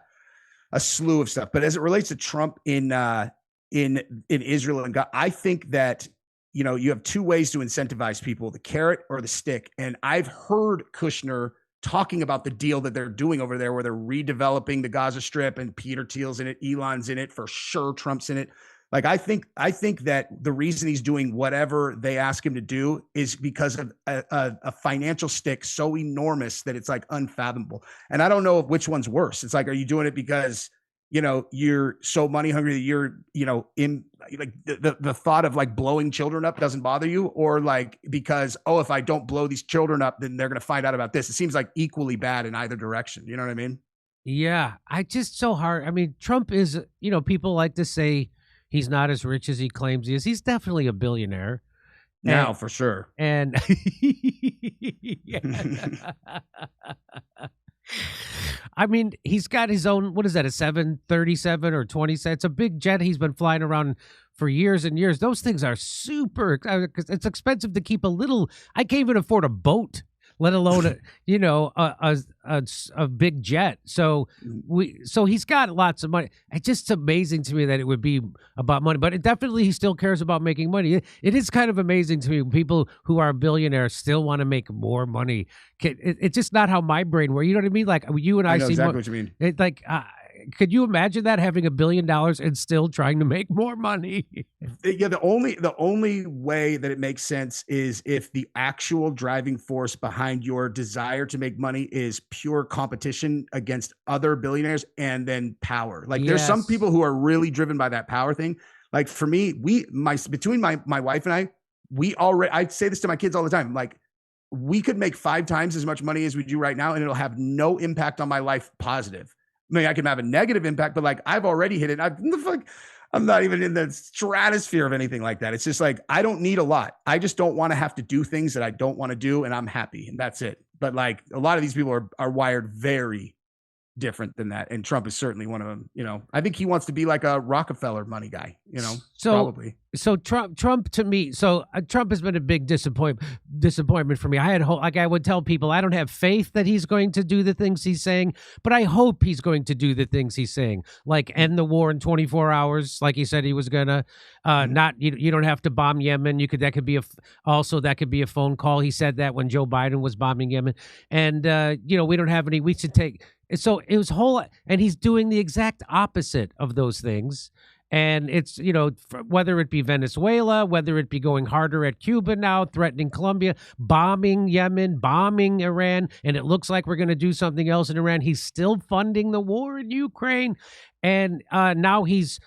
slew of stuff. But as it relates to Trump in Israel and God, I think that, you have two ways to incentivize people, the carrot or the stick. And I've heard Kushner talking about the deal that they're doing over there, where they're redeveloping the Gaza Strip, and Peter Thiel's in it, Elon's in it, for sure Trump's in it. Like, I think that the reason he's doing whatever they ask him to do is because of a financial stick so enormous that it's like unfathomable. And I don't know which one's worse. It's like, are you doing it because you're so money hungry that you're, in like the thought of like blowing children up doesn't bother you, or like because, if I don't blow these children up, then they're going to find out about this. It seems like equally bad in either direction. You know what I mean? Yeah. I mean, Trump is, people like to say he's not as rich as he claims he is. He's definitely a billionaire. Now, for sure. And I mean, he's got his own, what is that, a 737 or 27? It's a big jet he's been flying around for years and years. Those things are super, because it's expensive to keep I can't even afford a boat, let alone a big jet. So he's got lots of money. It's just amazing to me that it would be about money, but he still cares about making money. It is kind of amazing to me. People who are billionaires still want to make more money. It's just not how my brain works. You know what I mean? Like, you and I know see exactly what you mean. It's like, could you imagine that, having $1 billion and still trying to make more money? Yeah, the only way that it makes sense is if the actual driving force behind your desire to make money is pure competition against other billionaires and then power. Like, there's some people who are really driven by that power thing. Like, for me, between my wife and I, I say this to my kids all the time. Like, we could make 5 times as much money as we do right now, and it'll have no impact on my life positive. I mean, I can have a negative impact, but like, I've already hit it. I'm not even in the stratosphere of anything like that. It's just like, I don't need a lot. I just don't want to have to do things that I don't want to do, and I'm happy, and that's it. But like, a lot of these people are wired very different than that, and Trump is certainly one of them. You know, I think he wants to be like a Rockefeller money guy, you know. Probably. So Trump to me, Trump has been a big disappointment for me. I had hope, like I would tell people, I don't have faith that he's going to do the things he's saying, but I hope he's going to do the things he's saying, like end the war in 24 hours, like he said he was gonna. Not you don't have to bomb Yemen. That could be a phone call. He said that when Joe Biden was bombing Yemen, and we don't have any. We should take. So it was and he's doing the exact opposite of those things. And it's, whether it be Venezuela, whether it be going harder at Cuba now, threatening Colombia, bombing Yemen, bombing Iran, and it looks like we're going to do something else in Iran. He's still funding the war in Ukraine. And now he's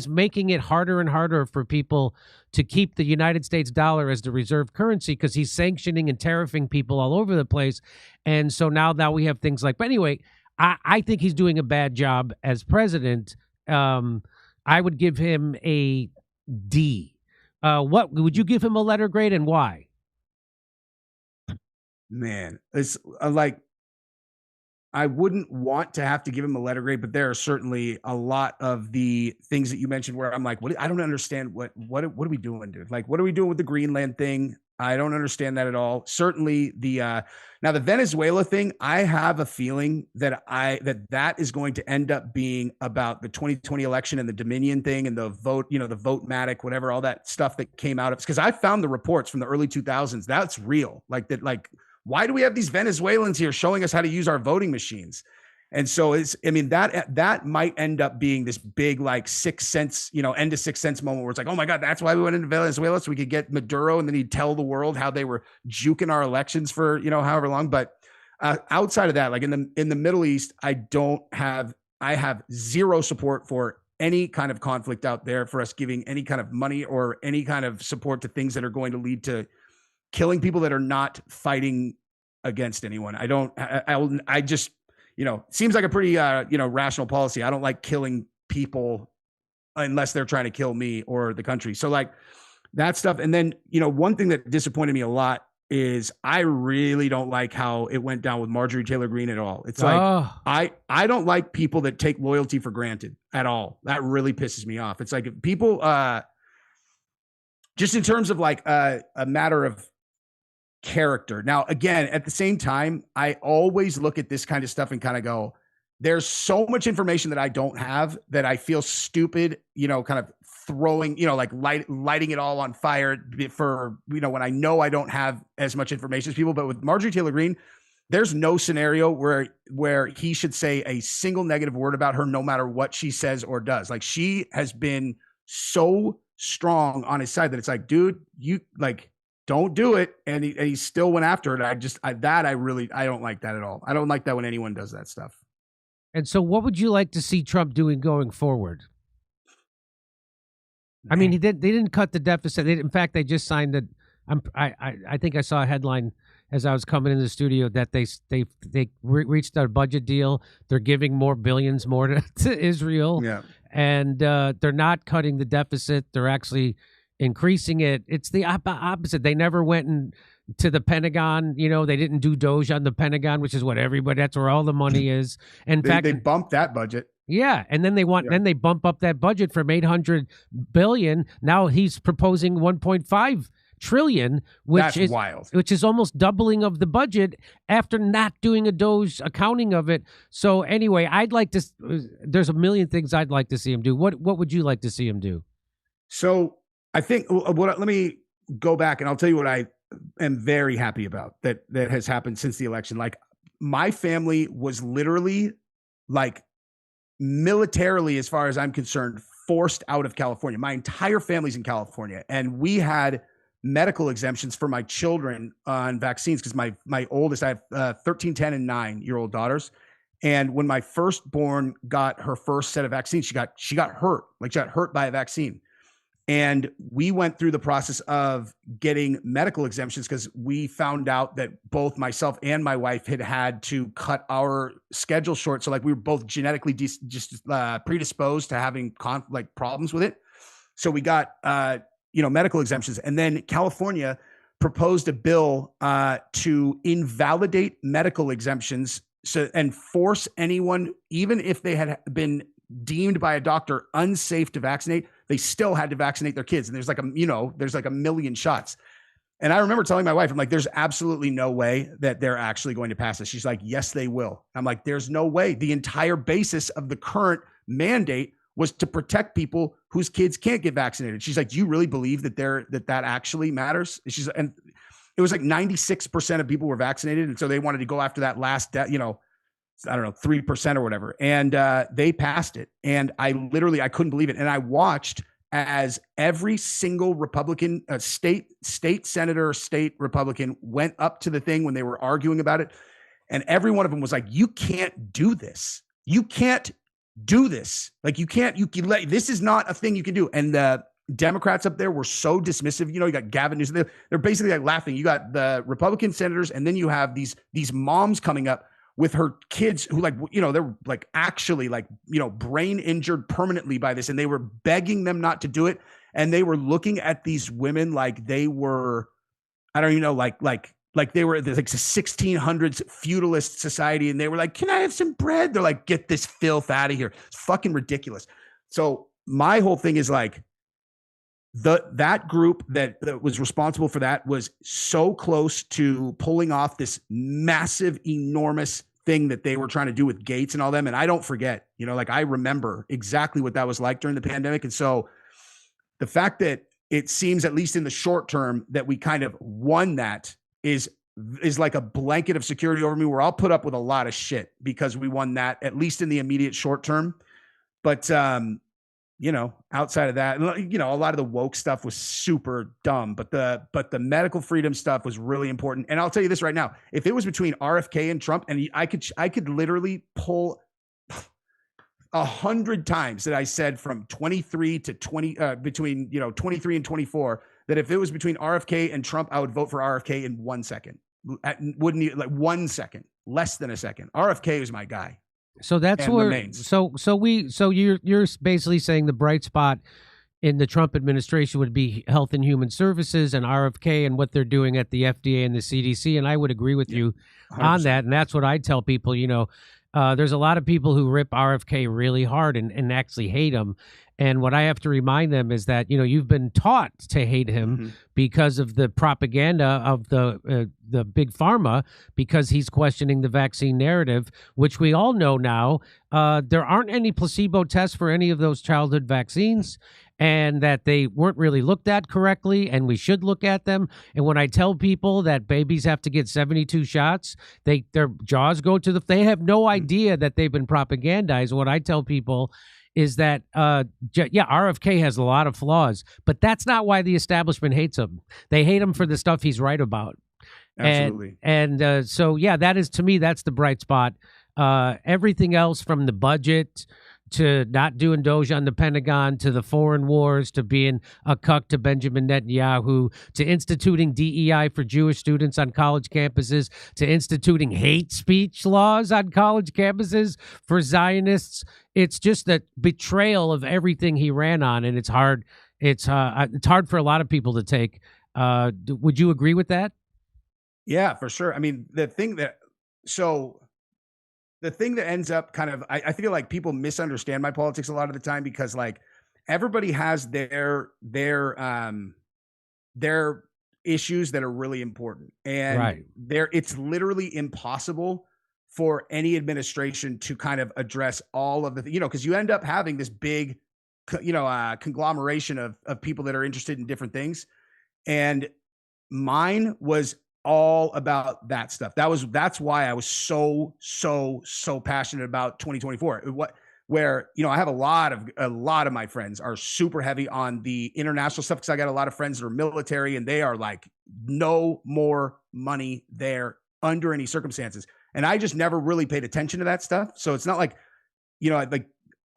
making it harder and harder for people to keep the United States dollar as the reserve currency, because he's sanctioning and tariffing people all over the place. And so now we have things like, but anyway, I think he's doing a bad job as president. I would give him a D. What would you give him a letter grade, and why? Man, it's like, I wouldn't want to have to give him a letter grade, but there are certainly a lot of the things that you mentioned where I'm like, I don't understand what are we doing, dude? Like, what are we doing with the Greenland thing? I don't understand that at all. Certainly now the Venezuela thing, I have a feeling that that is going to end up being about the 2020 election and the Dominion thing and the vote, the Vote-Matic, whatever, all that stuff that came out of, because I found the reports from the early 2000s. That's real. Like that, why do we have these Venezuelans here showing us how to use our voting machines? And so that might end up being this big, like, Sixth Sense, end of Sixth Sense moment where it's like, oh my God, that's why we went into Venezuela, so we could get Maduro, and then he'd tell the world how they were juking our elections for, however long. But outside of that, like in the Middle East, I have zero support for any kind of conflict out there, for us giving any kind of money or any kind of support to things that are going to lead to killing people that are not fighting against anyone. I just, seems like a pretty, rational policy. I don't like killing people unless they're trying to kill me or the country. So like that stuff. And then, one thing that disappointed me a lot is I really don't like how it went down with Marjorie Taylor Greene at all. It's like, I don't like people that take loyalty for granted at all. That really pisses me off. It's like if people, just in terms of like a matter of character. Now, again, at the same time, I always look at this kind of stuff and kind of go, there's so much information that I don't have that I feel stupid, kind of throwing, like lighting it all on fire for, when I know I don't have as much information as people. But with Marjorie Taylor Greene, there's no scenario where he should say a single negative word about her, no matter what she says or does. Like, she has been so strong on his side that it's like, dude, you like, don't do it. And he still went after it. I don't like that at all. I don't like that when anyone does that stuff. And so what would you like to see Trump doing going forward? I mean, they didn't cut the deficit. In fact, they just signed it. I think I saw a headline as I was coming in the studio that they reached a budget deal. They're giving billions more to Israel. Yeah. And they're not cutting the deficit. They're actually increasing it. It's the opposite. They never went to the Pentagon. They didn't do Doge on the Pentagon, which is what that's where all the money is. In fact, they bumped that budget. Yeah. And then then they bump up that budget from $800 billion. Now he's proposing 1.5 trillion, which is wild, which is almost doubling of the budget after not doing a Doge accounting of it. So anyway, there's a million things I'd like to see him do. What would you like to see him do? So I think let me go back and I'll tell you what I am very happy about that has happened since the election. Like, my family was literally, like, militarily, as far as I'm concerned, forced out of California. My entire family's in California, and we had medical exemptions for my children on vaccines because my oldest, I have 13, 10, and 9-year-old daughters. And when my firstborn got her first set of vaccines, she got hurt. Like, she got hurt by a vaccine. And we went through the process of getting medical exemptions because we found out that both myself and my wife had to cut our schedule short. So like we were both genetically predisposed to having problems with it. So we got, medical exemptions. And then California proposed a bill to invalidate medical exemptions and force anyone, even if they had been deemed by a doctor unsafe to vaccinate, they still had to vaccinate their kids. And there's like a million shots. And I remember telling my wife, I'm like, there's absolutely no way that they're actually going to pass this. She's like, yes, they will. I'm like, there's no way. The entire basis of the current mandate was to protect people whose kids can't get vaccinated. She's like, do you really believe that actually matters? And it was like 96% of people were vaccinated. And so they wanted to go after that last, 3% or whatever. And they passed it. And I couldn't believe it. And I watched as every single Republican, state senator, state Republican went up to the thing when they were arguing about it. And every one of them was like, you can't do this. You can't do this. Like this is not a thing you can do. And the Democrats up there were so dismissive. You got Gavin Newsom. They're basically like laughing. You got the Republican senators, and then you have these moms coming up with her kids who they're like actually brain injured permanently by this. And they were begging them not to do it. And they were looking at these women like they were, I don't even know, like they were like 1600s feudalist society. And they were like, can I have some bread? They're like, get this filth out of here. It's fucking ridiculous. So my whole thing is like, that group that was responsible for that was so close to pulling off this massive, enormous thing that they were trying to do with Gates and all them. And I don't forget, I remember exactly what that was like during the pandemic. And so the fact that it seems, at least in the short term, that we kind of won that is like a blanket of security over me, where I'll put up with a lot of shit because we won that, at least in the immediate short term. But, outside of that, a lot of the woke stuff was super dumb, but the medical freedom stuff was really important. And I'll tell you this right now, if it was between RFK and Trump, and I could literally pull 100 times that I said from 23 to 20, between, 23 and 24, that if it was between RFK and Trump, I would vote for RFK in 1 second. Wouldn't you, like 1 second, less than a second. RFK is my guy. So that's where remains. So you're basically saying the bright spot in the Trump administration would be Health and Human Services and RFK and what they're doing at the FDA and the CDC. And I would agree with you 100%. On that. And that's what I tell people. There's a lot of people who rip RFK really hard and actually hate him. And what I have to remind them is that, you've been taught to hate him because of the propaganda of the big pharma, because he's questioning the vaccine narrative, which we all know now. There aren't any placebo tests for any of those childhood vaccines, and that they weren't really looked at correctly, and we should look at them. And when I tell people that babies have to get 72 shots, their jaws go to they have no idea that they've been propagandized. What I tell people is that, RFK has a lot of flaws, but that's not why the establishment hates him. They hate him for the stuff he's right about. Absolutely. So that is, to me, that's the bright spot. Everything else, from the budget to not doing Doge on the Pentagon, to the foreign wars, to being a cuck to Benjamin Netanyahu, to instituting DEI for Jewish students on college campuses, to instituting hate speech laws on college campuses for Zionists. It's just that betrayal of everything he ran on, and it's hard. It's hard for a lot of people to take. Would you agree with that? Yeah, for sure. I mean, the thing that ends up kind of, I feel like people misunderstand my politics a lot of the time, because like everybody has their issues that are really important, and it's literally impossible for any administration to kind of address all of the, because you end up having this big, conglomeration of people that are interested in different things. And mine was all about that stuff. That's why I was so passionate about 2024. Where I have a lot of my friends are super heavy on the international stuff, because I got a lot of friends that are military, and they are like, no more money there under any circumstances. And I just never really paid attention to that stuff. So it's not like, like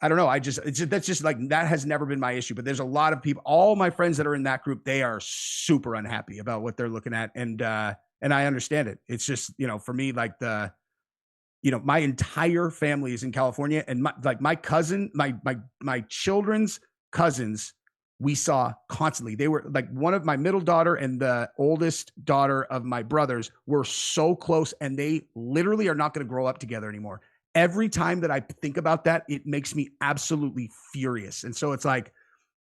I don't know. That's just like, that has never been my issue, but there's a lot of people, all my friends that are in that group, they are super unhappy about what they're looking at. And I understand it. It's just, for me, like my entire family is in California, and my cousin, my children's cousins, we saw constantly. They were like, one of my middle daughter and the oldest daughter of my brothers were so close, and they literally are not going to grow up together anymore. Every time that I think about that, it makes me absolutely furious. And so it's like,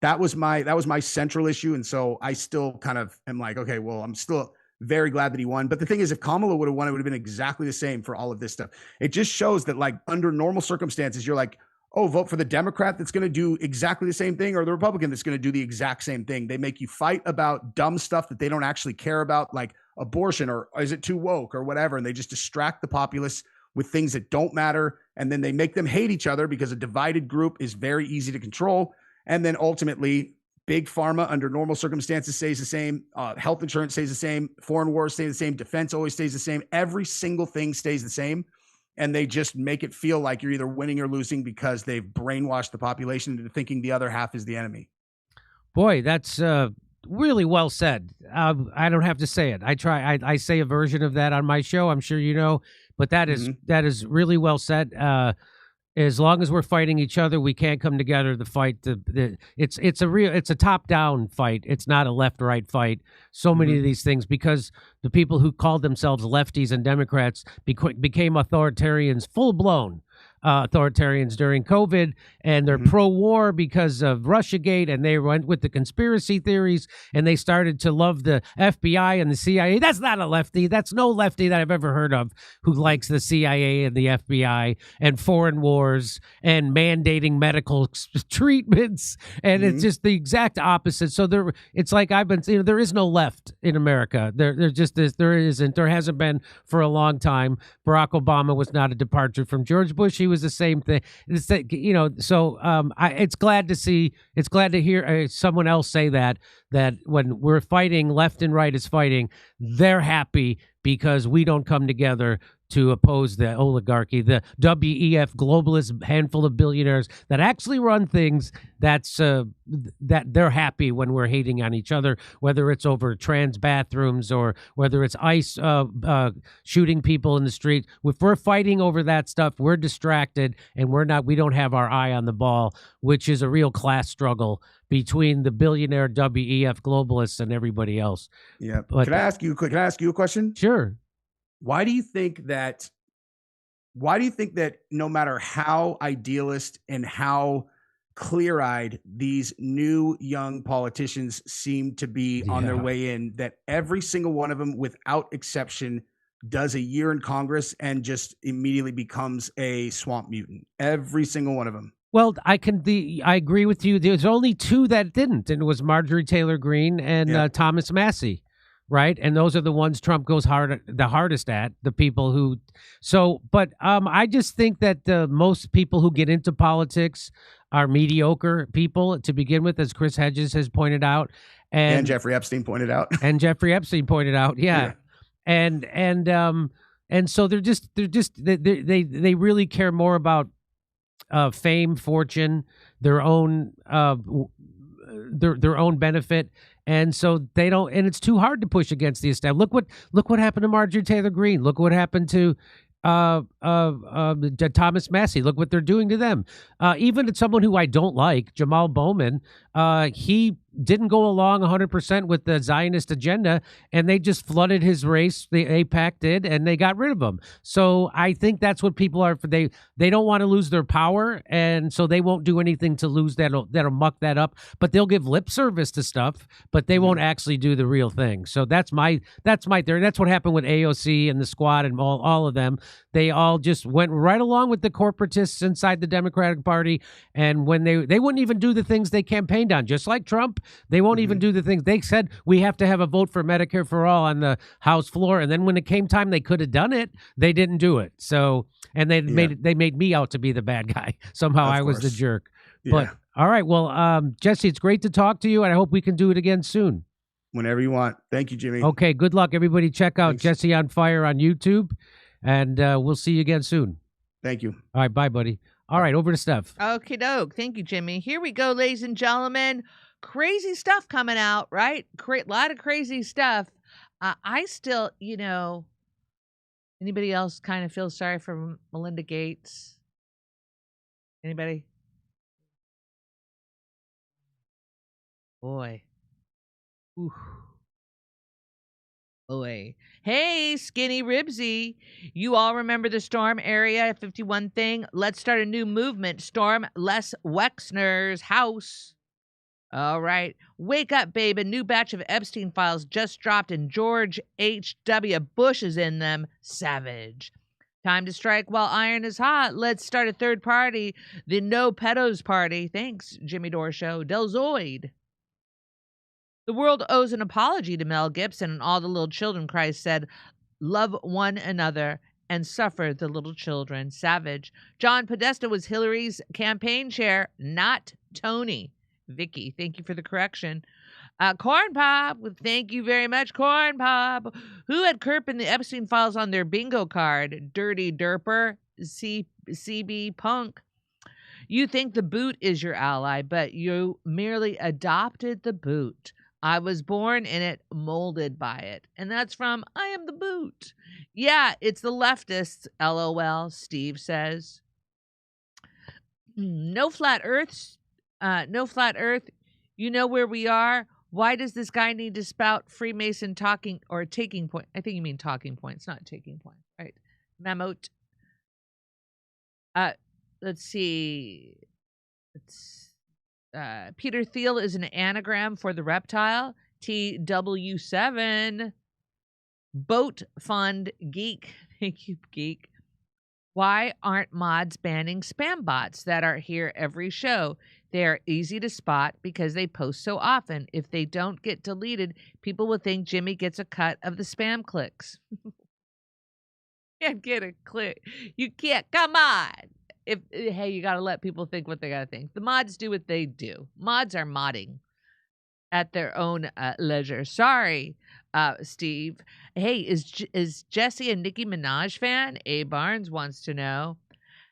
that was my central issue. And so I still kind of am like, okay, well, I'm still very glad that he won. But the thing is, if Kamala would have won, it would have been exactly the same for all of this stuff. It just shows that, like, under normal circumstances, you're like, oh, vote for the Democrat that's going to do exactly the same thing, or the Republican that's going to do the exact same thing. They make you fight about dumb stuff that they don't actually care about, like abortion, or is it too woke or whatever. And they just distract the populace with things that don't matter. And then they make them hate each other, because a divided group is very easy to control. And then ultimately, big pharma under normal circumstances stays the same. Health insurance stays the same. Foreign wars stay the same. Defense always stays the same. Every single thing stays the same. And they just make it feel like you're either winning or losing, because they've brainwashed the population into thinking the other half is the enemy. Boy, that's really well said. I don't have to say it. I say a version of that on my show. I'm sure you know, but that is really well said. As long as we're fighting each other, we can't come together to fight. It's a top down fight. It's not a left right fight. So many of these things, because the people who called themselves lefties and Democrats became authoritarians, full blown authoritarians during COVID, and they're pro-war because of Russiagate, and they went with the conspiracy theories, and they started to love the FBI and the CIA. That's not a lefty. That's no lefty that I've ever heard of who likes the CIA and the FBI and foreign wars and mandating medical treatments, and it's just the exact opposite. So it's like I've been, there is no left in America. There just is. There isn't. There hasn't been for a long time. Barack Obama was not a departure from George Bush. He was the same thing. It's it's glad to see. It's glad to hear someone else say that when we're fighting, left and right is fighting, they're happy because we don't come together to oppose the oligarchy, the WEF globalist handful of billionaires that actually run things. That they're happy when we're hating on each other, whether it's over trans bathrooms or whether it's ICE shooting people in the street. If we're fighting over that stuff, we're distracted, and we don't have our eye on the ball, which is a real class struggle between the billionaire WEF globalists and everybody else. Yeah. But, Can I ask you a question? Sure. Why do you think that no matter how idealist and how clear-eyed these new young politicians seem to be on their way in, that every single one of them, without exception, does a year in Congress and just immediately becomes a swamp mutant? Every single one of them. Well, I agree with you. There's only two that didn't, and it was Marjorie Taylor Greene and Thomas Massie. Right. And those are the ones Trump goes the hardest at, the people who. But I just think that most people who get into politics are mediocre people to begin with, as Chris Hedges has pointed out. And Jeffrey Epstein pointed out. Yeah. And so they really care more about fame, fortune, their own benefit. And so they don't, and it's too hard to push against the establishment. Look what happened to Marjorie Taylor Greene. Look what happened to Thomas Massie. Look what they're doing to them. Even to someone who I don't like, Jamal Bowman, he didn't go along 100% with the Zionist agenda, and they just flooded his race. The AIPAC did, and they got rid of him. So I think that's what people are. They don't want to lose their power, and so they won't do anything to lose that'll muck that up. But they'll give lip service to stuff, but they won't actually do the real thing. So that's my theory. That's what happened with AOC and the Squad and all of them. They all just went right along with the corporatists inside the Democratic Party, and when they wouldn't even do the things they campaigned on, just like Trump. They won't even do the things they said. We have to have a vote for Medicare for all on the House floor, and then when it came time, they could have done it. They didn't do it. So, and they made me out to be the bad guy. Somehow I was the jerk. Yeah. But all right, well, Jesse, it's great to talk to you, and I hope we can do it again soon. Whenever you want. Thank you, Jimmy. Okay, good luck, everybody. Check out Jesse on Fire on YouTube, and we'll see you again soon. Thank you. All right, bye, buddy. All right, over to Steph. Okie doke. Thank you, Jimmy. Here we go, ladies and gentlemen. Crazy stuff coming out, right? A lot of crazy stuff. I still, anybody else kind of feel sorry for Melinda Gates? Anybody? Boy. Ooh. Boy. Hey, Skinny Ribsy. You all remember the Storm Area 51 thing? Let's start a new movement. Storm Les Wexner's house. All right. Wake up, babe. A new batch of Epstein files just dropped and George H.W. Bush is in them. Savage. Time to strike while iron is hot. Let's start a third party. The No Pedos Party. Thanks, Jimmy Dore Show. Delzoid. The world owes an apology to Mel Gibson and all the little children, Christ said. Love one another and suffer the little children. Savage. John Podesta was Hillary's campaign chair, not Tony. Vicky, thank you for the correction. Corn Pop, thank you very much, Corn Pop. Who had Kerp and the Epstein files on their bingo card? Dirty Derper, CB Punk. You think the boot is your ally, but you merely adopted the boot. I was born in it, molded by it. And that's from I Am the Boot. Yeah, it's the leftists, LOL, Steve says. No flat Earth. No flat Earth. You know where we are? Why does this guy need to spout Freemason talking or taking point? I think you mean talking points, not taking points. Right. Mamote. Let's see. Peter Thiel is an anagram for the reptile. TW7. Boat Fund Geek. Thank you, Geek. Why aren't mods banning spam bots that are here every show? They are easy to spot because they post so often. If they don't get deleted, people will think Jimmy gets a cut of the spam clicks. Can't get a click. You can't. Come on. Hey, you got to let people think what they got to think. The mods do what they do. Mods are modding at their own leisure. Sorry, Steve. Hey, is Jesse a Nicki Minaj fan? A. Barnes wants to know.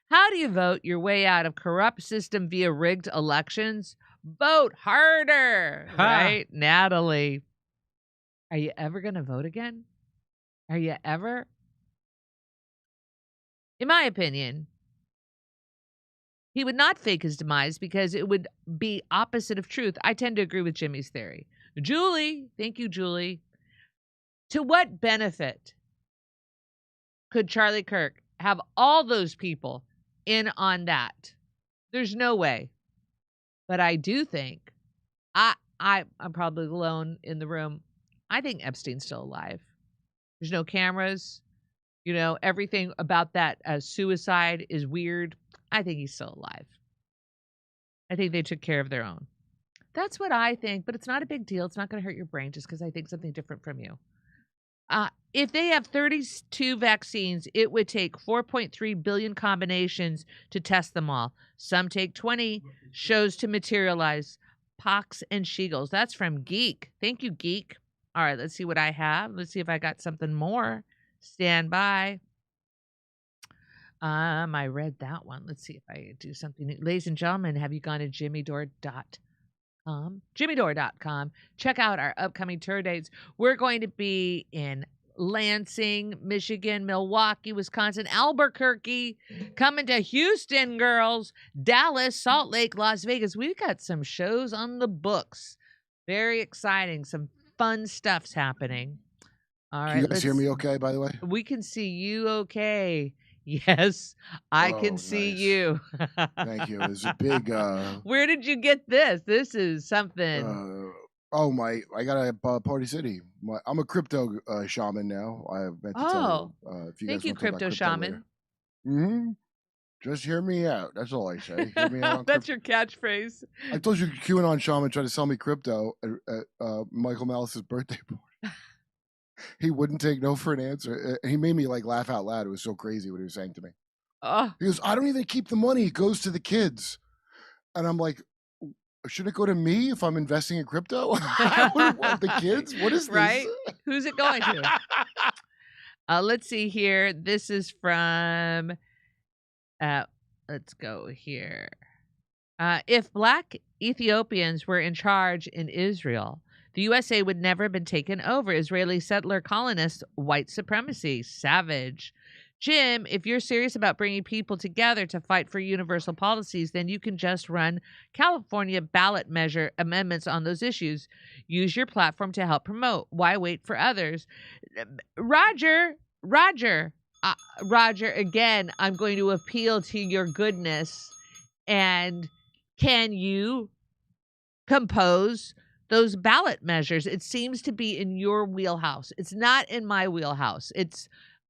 How do you vote your way out of corrupt system via rigged elections? Vote harder, right? Natalie. Are you ever going to vote again? Are you ever? In my opinion, he would not fake his demise because it would be opposite of truth. I tend to agree with Jimmy's theory. Julie, thank you, Julie. To what benefit could Charlie Kirk have all those people in on that? There's no way. But I do think, I'm probably alone in the room. I think Epstein's still alive. There's no cameras. You know, everything about that suicide is weird. I think he's still alive. I think they took care of their own. That's what I think, but it's not a big deal. It's not going to hurt your brain just because I think something different from you. If they have 32 vaccines, it would take 4.3 billion combinations to test them all. Some take 20 shows to materialize. Pox and shingles. That's from Geek. Thank you, Geek. All right, let's see what I have. Let's see if I got something more. Stand by. I read that one. Let's see if I do something new. Ladies and gentlemen, have you gone to jimmydore.com? jimmydore.com. Check out our upcoming tour dates. We're going to be in Lansing, Michigan, Milwaukee, Wisconsin, Albuquerque, coming to Houston, girls, Dallas, Salt Lake, Las Vegas. We've got some shows on the books. Very exciting. Some fun stuff's happening. All right. Can you guys hear me okay, by the way? We can see you okay. Yes, I can see you. Thank you. It's a big... Where did you get this? This is something... I got it at Party City. I'm a crypto shaman now. I meant to tell you. If you thank guys you, want to talk about crypto shaman. Mm-hmm. Just hear me out. That's all I say. Hear me out. That's your catchphrase. I told you QAnon shaman tried to sell me crypto at Michael Malice's birthday party. He wouldn't take no for an answer. He made me laugh out loud. It was so crazy what he was saying to me. He goes, I don't even keep the money. It goes to the kids. And I'm like, should it go to me if I'm investing in crypto? I wouldn't want the kids. What is this? Right? Who's it going to? Let's see here. This is from, Let's go here. If black Ethiopians were in charge in Israel, the USA would never have been taken over. Israeli settler colonists, white supremacy, savage. Jim, if you're serious about bringing people together to fight for universal policies, then you can just run California ballot measure amendments on those issues. Use your platform to help promote. Why wait for others? Roger, again, I'm going to appeal to your goodness. And can you compose those ballot measures? It seems to be in your wheelhouse. It's not in my wheelhouse.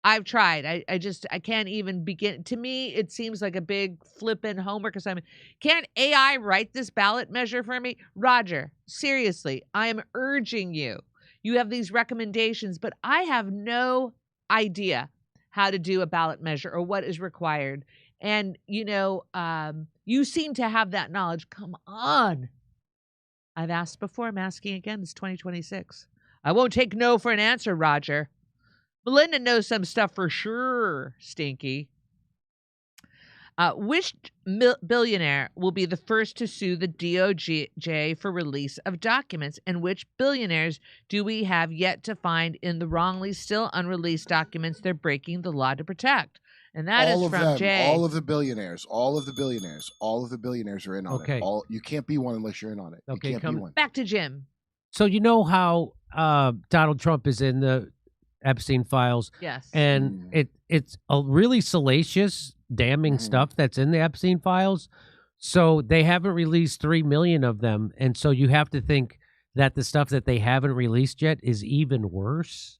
I've tried. I can't even begin. To me, it seems like a big flippin' homework assignment. Can't AI write this ballot measure for me? Roger, seriously, I am urging you. You have these recommendations, but I have no idea how to do a ballot measure or what is required. And, you seem to have that knowledge. Come on. I've asked before. I'm asking again. It's 2026. I won't take no for an answer, Roger. Melinda knows some stuff for sure, Stinky. Which billionaire will be the first to sue the DOJ for release of documents? And which billionaires do we have yet to find in the wrongly still unreleased documents they're breaking the law to protect? And that all is of from them, Jay. all of the billionaires are in on Okay. it. You can't be one unless you're in on it. Okay, you can't be one. Back to Jim. So you know how Donald Trump is in the Epstein files, Yes. and it's a really salacious, damning stuff that's in the Epstein files. So they haven't released 3 million of them, and so you have to think that the stuff that they haven't released yet is even worse.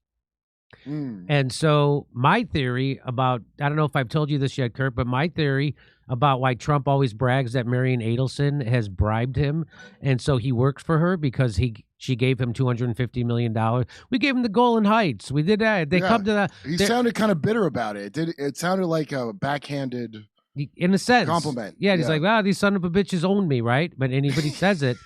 And so my theory about, I don't know if I've told you this yet, Kurt, but my theory about why Trump always brags that Marian Adelson has bribed him, and so he works for her because she gave him $250 million. We gave him the Golan Heights. We did that. They come to the. He sounded kind of bitter about it. It sounded like a backhanded, in a sense, compliment. Yeah, he's like, these son of a bitches own me, right? But anybody says it.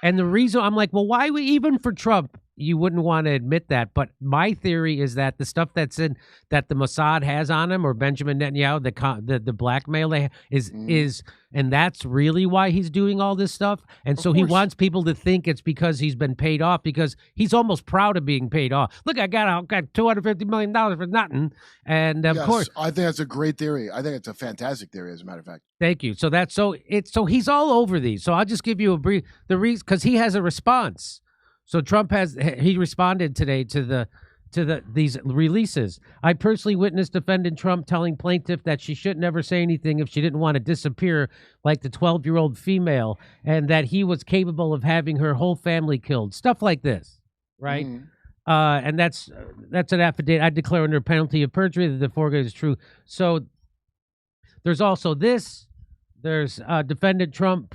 And the reason I'm like, well, why even for Trump, you wouldn't want to admit that. But my theory is that the stuff that the Mossad has on him, or Benjamin Netanyahu, the blackmail is, and that's really why he's doing all this stuff. And so he wants people to think it's because he's been paid off, because he's almost proud of being paid off. Look, I got $250 million for nothing. And of course, I think that's a great theory. I think it's a fantastic theory, as a matter of fact. Thank you. So so he's all over these. So I'll just give you the reason, because he has a response. So Trump he responded today to these releases. I personally witnessed defendant Trump telling plaintiff that she should never say anything if she didn't want to disappear like the 12-year-old female, and that he was capable of having her whole family killed. Stuff like this, right? And that's an affidavit. I declare under penalty of perjury that the foregoing is true. So there's also this. There's defendant Trump.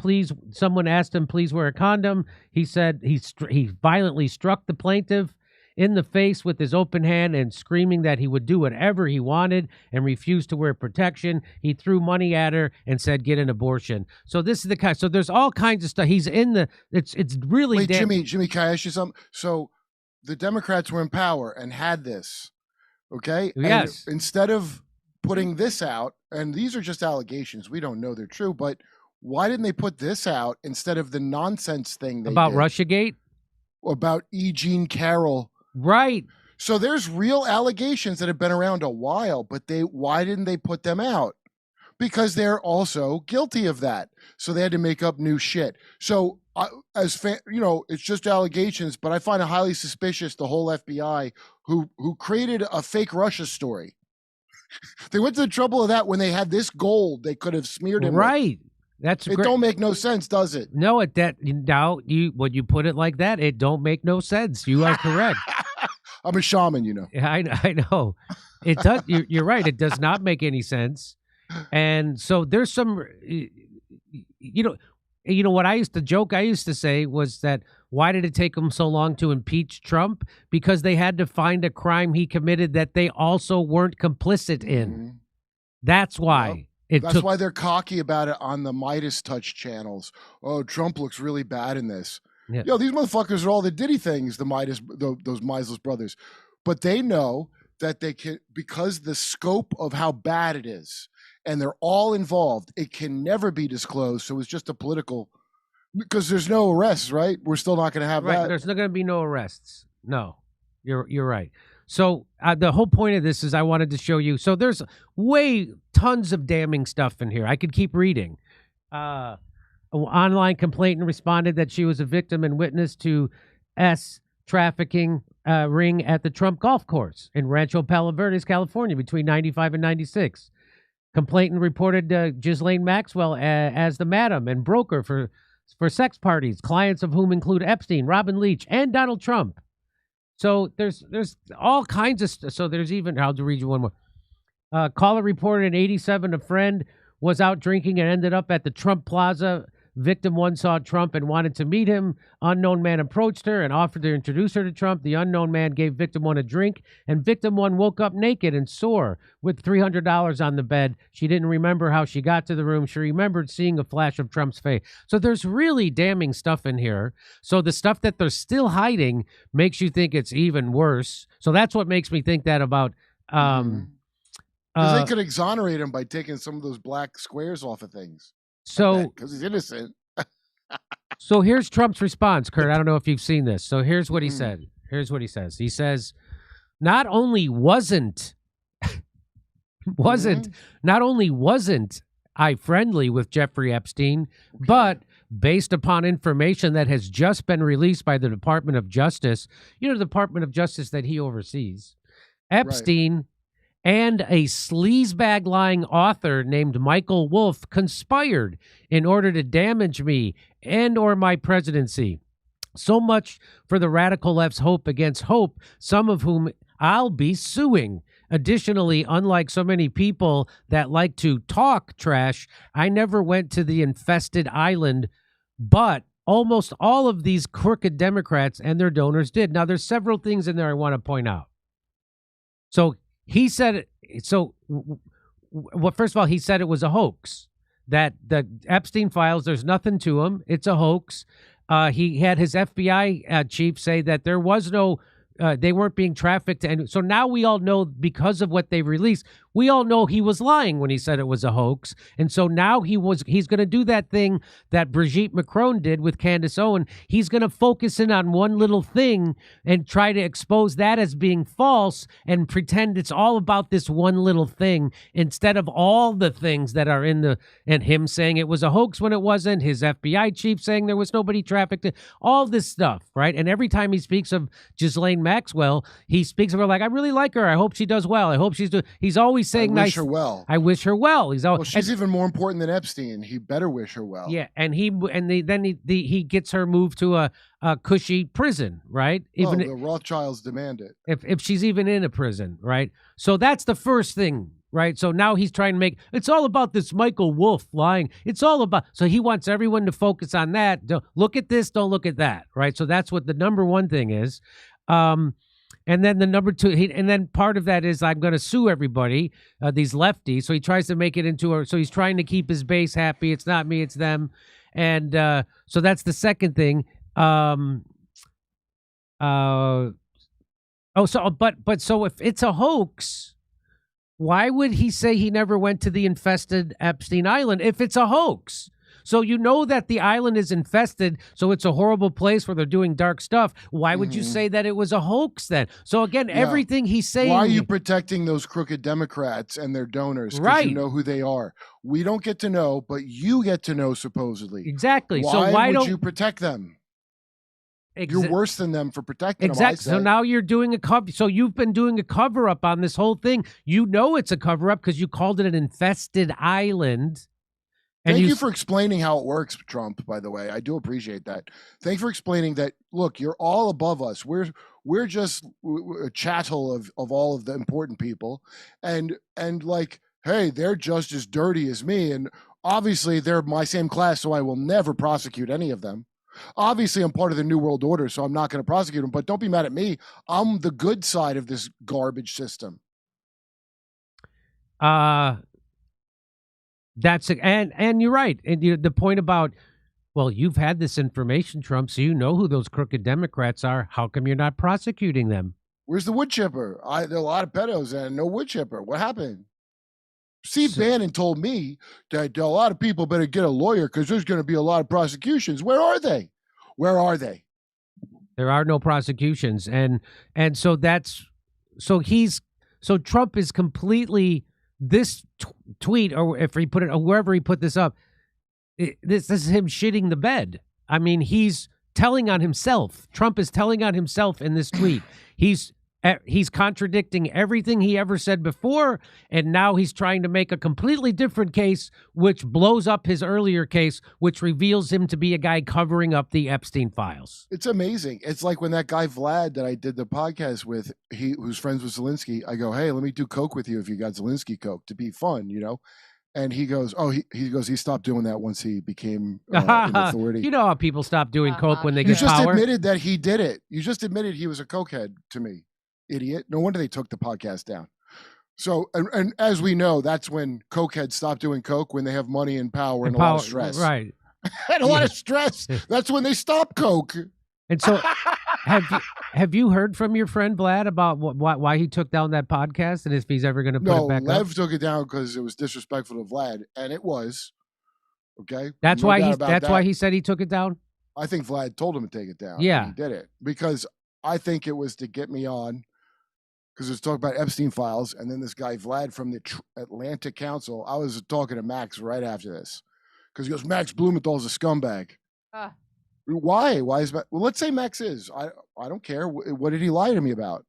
Someone asked him, please wear a condom. He said he violently struck the plaintiff in the face with his open hand and screaming that he would do whatever he wanted and refused to wear protection. He threw money at her and said, get an abortion. So this is the kind. So there's all kinds of stuff. He's in the, it's really. Wait, Jimmy, can I ask you something? So the Democrats were in power and had this, okay? Yes. And instead of putting this out, and these are just allegations, we don't know they're true, but why didn't they put this out instead of the nonsense thing they about did? Russiagate? About E. Jean Carroll. Right. So there's real allegations that have been around a while, but why didn't they put them out? Because they're also guilty of that. So they had to make up new shit. So it's just allegations, but I find it highly suspicious the whole FBI who created a fake Russia story. They went to the trouble of that when they had this gold they could have smeared him right. With. It don't make no sense, does it? No, when you put it like that, it don't make no sense. You are correct. I'm a shaman, you know. I know. It does. You're right. It does not make any sense. And so there's some, what I used to say was that why did it take them so long to impeach Trump? Because they had to find a crime he committed that they also weren't complicit in. That's why. Yep. That's why they're cocky about it on the Midas Touch channels. Oh, Trump looks really bad in this. Yeah. These motherfuckers are all the Diddy things, those Midas brothers. But they know that they can, because the scope of how bad it is and they're all involved, it can never be disclosed. So it's just a political, because there's no arrests, right? We're still not going to have that. There's not going to be no arrests. No, you're right. So the whole point of this is I wanted to show you. So there's tons of damning stuff in here. I could keep reading. An online complainant responded that she was a victim and witness to trafficking ring at the Trump golf course in Rancho Palo Verdes, California, between 95 and 96. Complainant reported Ghislaine Maxwell as the madam and broker for sex parties, clients of whom include Epstein, Robin Leach, and Donald Trump. So there's all kinds of stuff. So there's even, I'll read you one more. Caller reported in 87 a friend was out drinking and ended up at the Trump Plaza. Victim 1 saw Trump and wanted to meet him. Unknown man approached her and offered to introduce her to Trump. The unknown man gave Victim 1 a drink, and Victim 1 woke up naked and sore with $300 on the bed. She didn't remember how she got to the room. She remembered seeing a flash of Trump's face. So there's really damning stuff in here. So the stuff that they're still hiding makes you think it's even worse. So that's what makes me think that about... Because they could exonerate him by taking some of those black squares off of things. So, because he's innocent. So here's Trump's response, Kurt. I don't know if you've seen this. So here's what he said. Here's what he says. He says, not only wasn't I friendly with Jeffrey Epstein, but based upon information that has just been released by the Department of Justice, the Department of Justice that he oversees, Epstein and a sleazebag lying author named Michael Wolff conspired in order to damage me and or my presidency. So much for the radical left's hope against hope, some of whom I'll be suing. Additionally, unlike so many people that like to talk trash, I never went to the infested island, but almost all of these crooked Democrats and their donors did. Now, there's several things in there I want to point out. So he said, first of all, he said it was a hoax, that the Epstein files, there's nothing to them. It's a hoax. He had his FBI chief say that there was no, they weren't being trafficked. And so now we all know, because of what they released, we all know he was lying when he said it was a hoax. And so now he's going to do that thing that Brigitte Macron did with Candace Owen. He's going to focus in on one little thing and try to expose that as being false and pretend it's all about this one little thing instead of all the things that are and him saying it was a hoax when it wasn't, his FBI chief saying there was nobody trafficked, all this stuff, right? And every time he speaks of Ghislaine Maxwell, he speaks of her like, I really like her. I hope she does well. I hope he's always saying nice. I wish her well. I wish her well. She's even more important than Epstein. He better wish her well. Yeah, and he gets her moved to a cushy prison, right? Even the Rothschilds demand it. If she's even in a prison, right? So that's the first thing, right? So now he's trying to make it's all about this Michael Wolff lying. It's all about, so he wants everyone to focus on that. Don't look at this, don't look at that, right? So that's what the number one thing is. And then the number two, and then part of that is I'm going to sue everybody, these lefties. So he tries to make it into so he's trying to keep his base happy. It's not me, it's them. And so that's the second thing. So if it's a hoax, why would he say he never went to the infested Epstein Island if it's a hoax? So you know that the island is infested, so it's a horrible place where they're doing dark stuff. Why would you say that it was a hoax then? So again, everything he's saying... Why are you protecting those crooked Democrats and their donors? Because you know who they are. We don't get to know, but you get to know, supposedly. Exactly. Why would you protect them? You're worse than them for protecting them. Exactly. So now you're doing a cover. So you've been doing a cover up on this whole thing. You know it's a cover up because you called it an infested island. Thank you for explaining how it works, Trump, by the way. I do appreciate that. Thank you for explaining that, look, you're all above us. We're just a chattel of all of the important people. And like, hey, they're just as dirty as me. And obviously they're my same class, so I will never prosecute any of them. Obviously, I'm part of the New World Order, so I'm not going to prosecute them. But don't be mad at me. I'm the good side of this garbage system. And you're right. And the point about, well, you've had this information, Trump, so you know who those crooked Democrats are. How come you're not prosecuting them? Where's the wood chipper? There are a lot of pedos and no wood chipper. What happened? Steve Bannon told me that a lot of people better get a lawyer because there's going to be a lot of prosecutions. Where are they? Where are they? There are no prosecutions, and so Trump is completely this tweet, or if he put it, or wherever he put this up, this is him shitting the bed. I mean, he's telling on himself. Trump is telling on himself in this tweet. He's contradicting everything he ever said before, and now he's trying to make a completely different case, which blows up his earlier case, which reveals him to be a guy covering up the Epstein files. It's amazing. It's like when that guy Vlad that I did the podcast with, who's friends with Zelensky, I go, hey, let me do coke with you if you got Zelensky coke to be fun, you know? And he goes, he stopped doing that once he became in authority. You know how people stop doing coke when they you get just power? admitted that he did it. You just admitted he was a cokehead to me. Idiot. No wonder they took the podcast down. So, and as we know, that's when cokeheads stop doing coke, when they have money and power and a lot of stress. Right. And a lot of stress. That's when they stop coke. And so have you heard from your friend Vlad about why he took down that podcast and if he's ever going to put it back up? No, Lev took it down because it was disrespectful to Vlad, and it was. Okay? That's why he said he took it down? I think Vlad told him to take it down. Yeah. He did it because I think it was to get me on, because it was talking about Epstein files, and then this guy Vlad from the Atlantic Council. I was talking to Max right after this because he goes, Max Blumenthal's a scumbag. Why? Why is Max? Well, let's say Max is. I don't care. What did he lie to me about?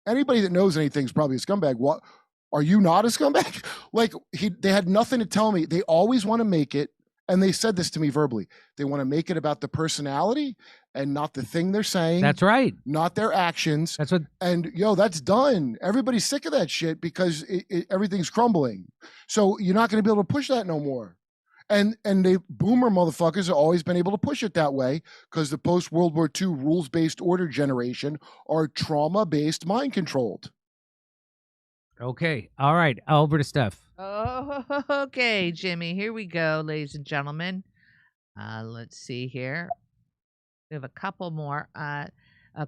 Anybody that knows anything is probably a scumbag. What? Are you not a scumbag? Like they had nothing to tell me. They always want to make it, and they said this to me verbally. They want to make it about the personality and not the thing they're saying. That's right. Not their actions. That's what. And that's done. Everybody's sick of that shit because everything's crumbling. So you're not going to be able to push that no more. And they boomer motherfuckers have always been able to push it that way because the post-World War II rules-based order generation are trauma-based mind controlled. Okay. All right. Over to Steph. Oh, okay, Jimmy. Here we go, ladies and gentlemen. Let's see here. We have a couple more.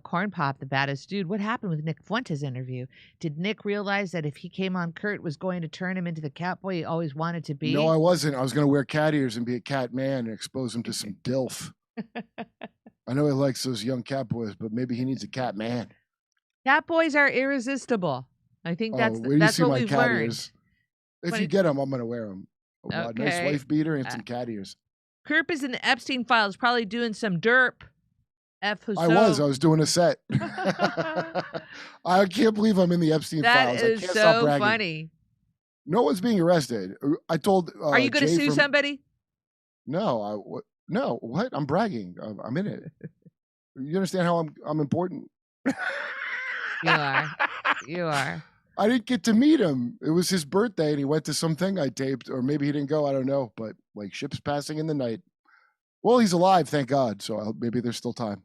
Corn Pop, the baddest dude. What happened with Nick Fuentes' interview? Did Nick realize that if he came on, Kurt was going to turn him into the cat boy he always wanted to be? No, I wasn't. I was going to wear cat ears and be a cat man and expose him to some dilf. I know he likes those young cat boys, but maybe he needs a cat man. Cat boys are irresistible. I think that's what we've learned. Ears? If you get them, I'm going to wear them. A nice wife beater and some cat ears. Kurt is in the Epstein files, probably doing some derp. I was doing a set. I can't believe I'm in the Epstein files. That is so funny. No one's being arrested. I told. Are you going to sue somebody? No. No. What? I'm bragging. I'm in it. You understand how I'm important? You are. You are. I didn't get to meet him. It was his birthday, and he went to something I taped, or maybe he didn't go. I don't know. But like ships passing in the night. Well, he's alive, thank God. So maybe there's still time.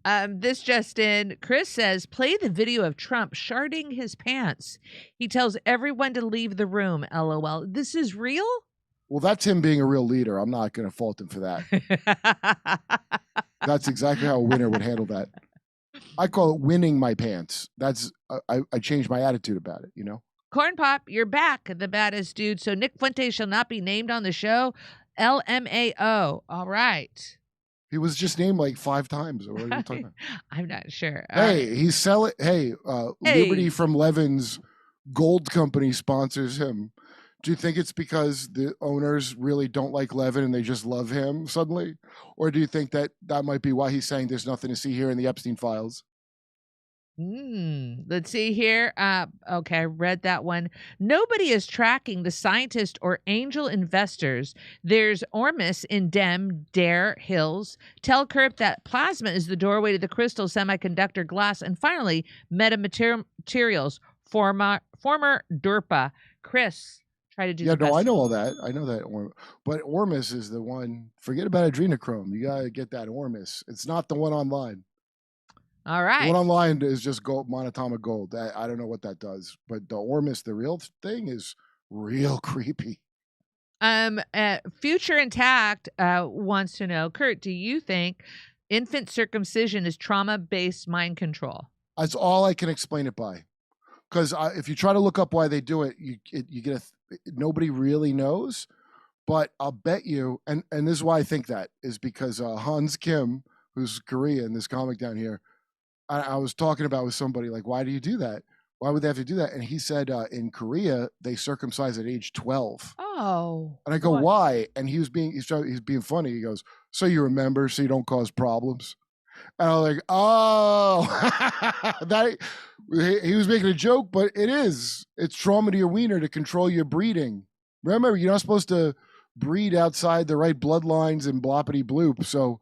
This just in. Chris says, play the video of Trump sharding his pants. He tells everyone to leave the room. LOL. This is real? Well, that's him being a real leader. I'm not going to fault him for that. That's exactly how a winner would handle that. I call it winning my pants. That's I changed my attitude about it, Corn Pop, you're back, the baddest dude. So Nick Fuentes shall not be named on the show. LMAO. All right. He was just named like 5 times. What are you talking about? I'm not sure. He's selling. Liberty from Levin's gold company sponsors him. Do you think it's because the owners really don't like Levin and they just love him suddenly? Or do you think that might be why he's saying there's nothing to see here in the Epstein files? Let's see here. Okay, I read that one. Nobody is tracking the scientist or angel investors. There's Ormus in Dare Hills. Tell Kerp that plasma is the doorway to the crystal semiconductor glass. And finally, metamaterials, former DERPA. Chris, try to do the best. I know all that. I know that. But Ormus is the one. Forget about adrenochrome. You got to get that Ormus. It's not the one online. All right. The one online is just gold, monatomic gold. I don't know what that does, but the Ormus, the real thing, is real creepy. Future Intact wants to know, Kurt, do you think infant circumcision is trauma-based mind control? That's all I can explain it by, because if you try to look up why they do it, you get nobody really knows. But I'll bet you, and this is why I think that is because Hans Kim, who's Korean, this comic down here, I was talking about with somebody like, why do you do that? Why would they have to do that? And he said in Korea they circumcise at age 12. Oh. And I go, why? And he's being funny. He goes, so you remember, so you don't cause problems. And I was like, oh, he was making a joke, but it's trauma to your wiener to control your breeding. Remember, you're not supposed to breed outside the right bloodlines and bloppity bloop. So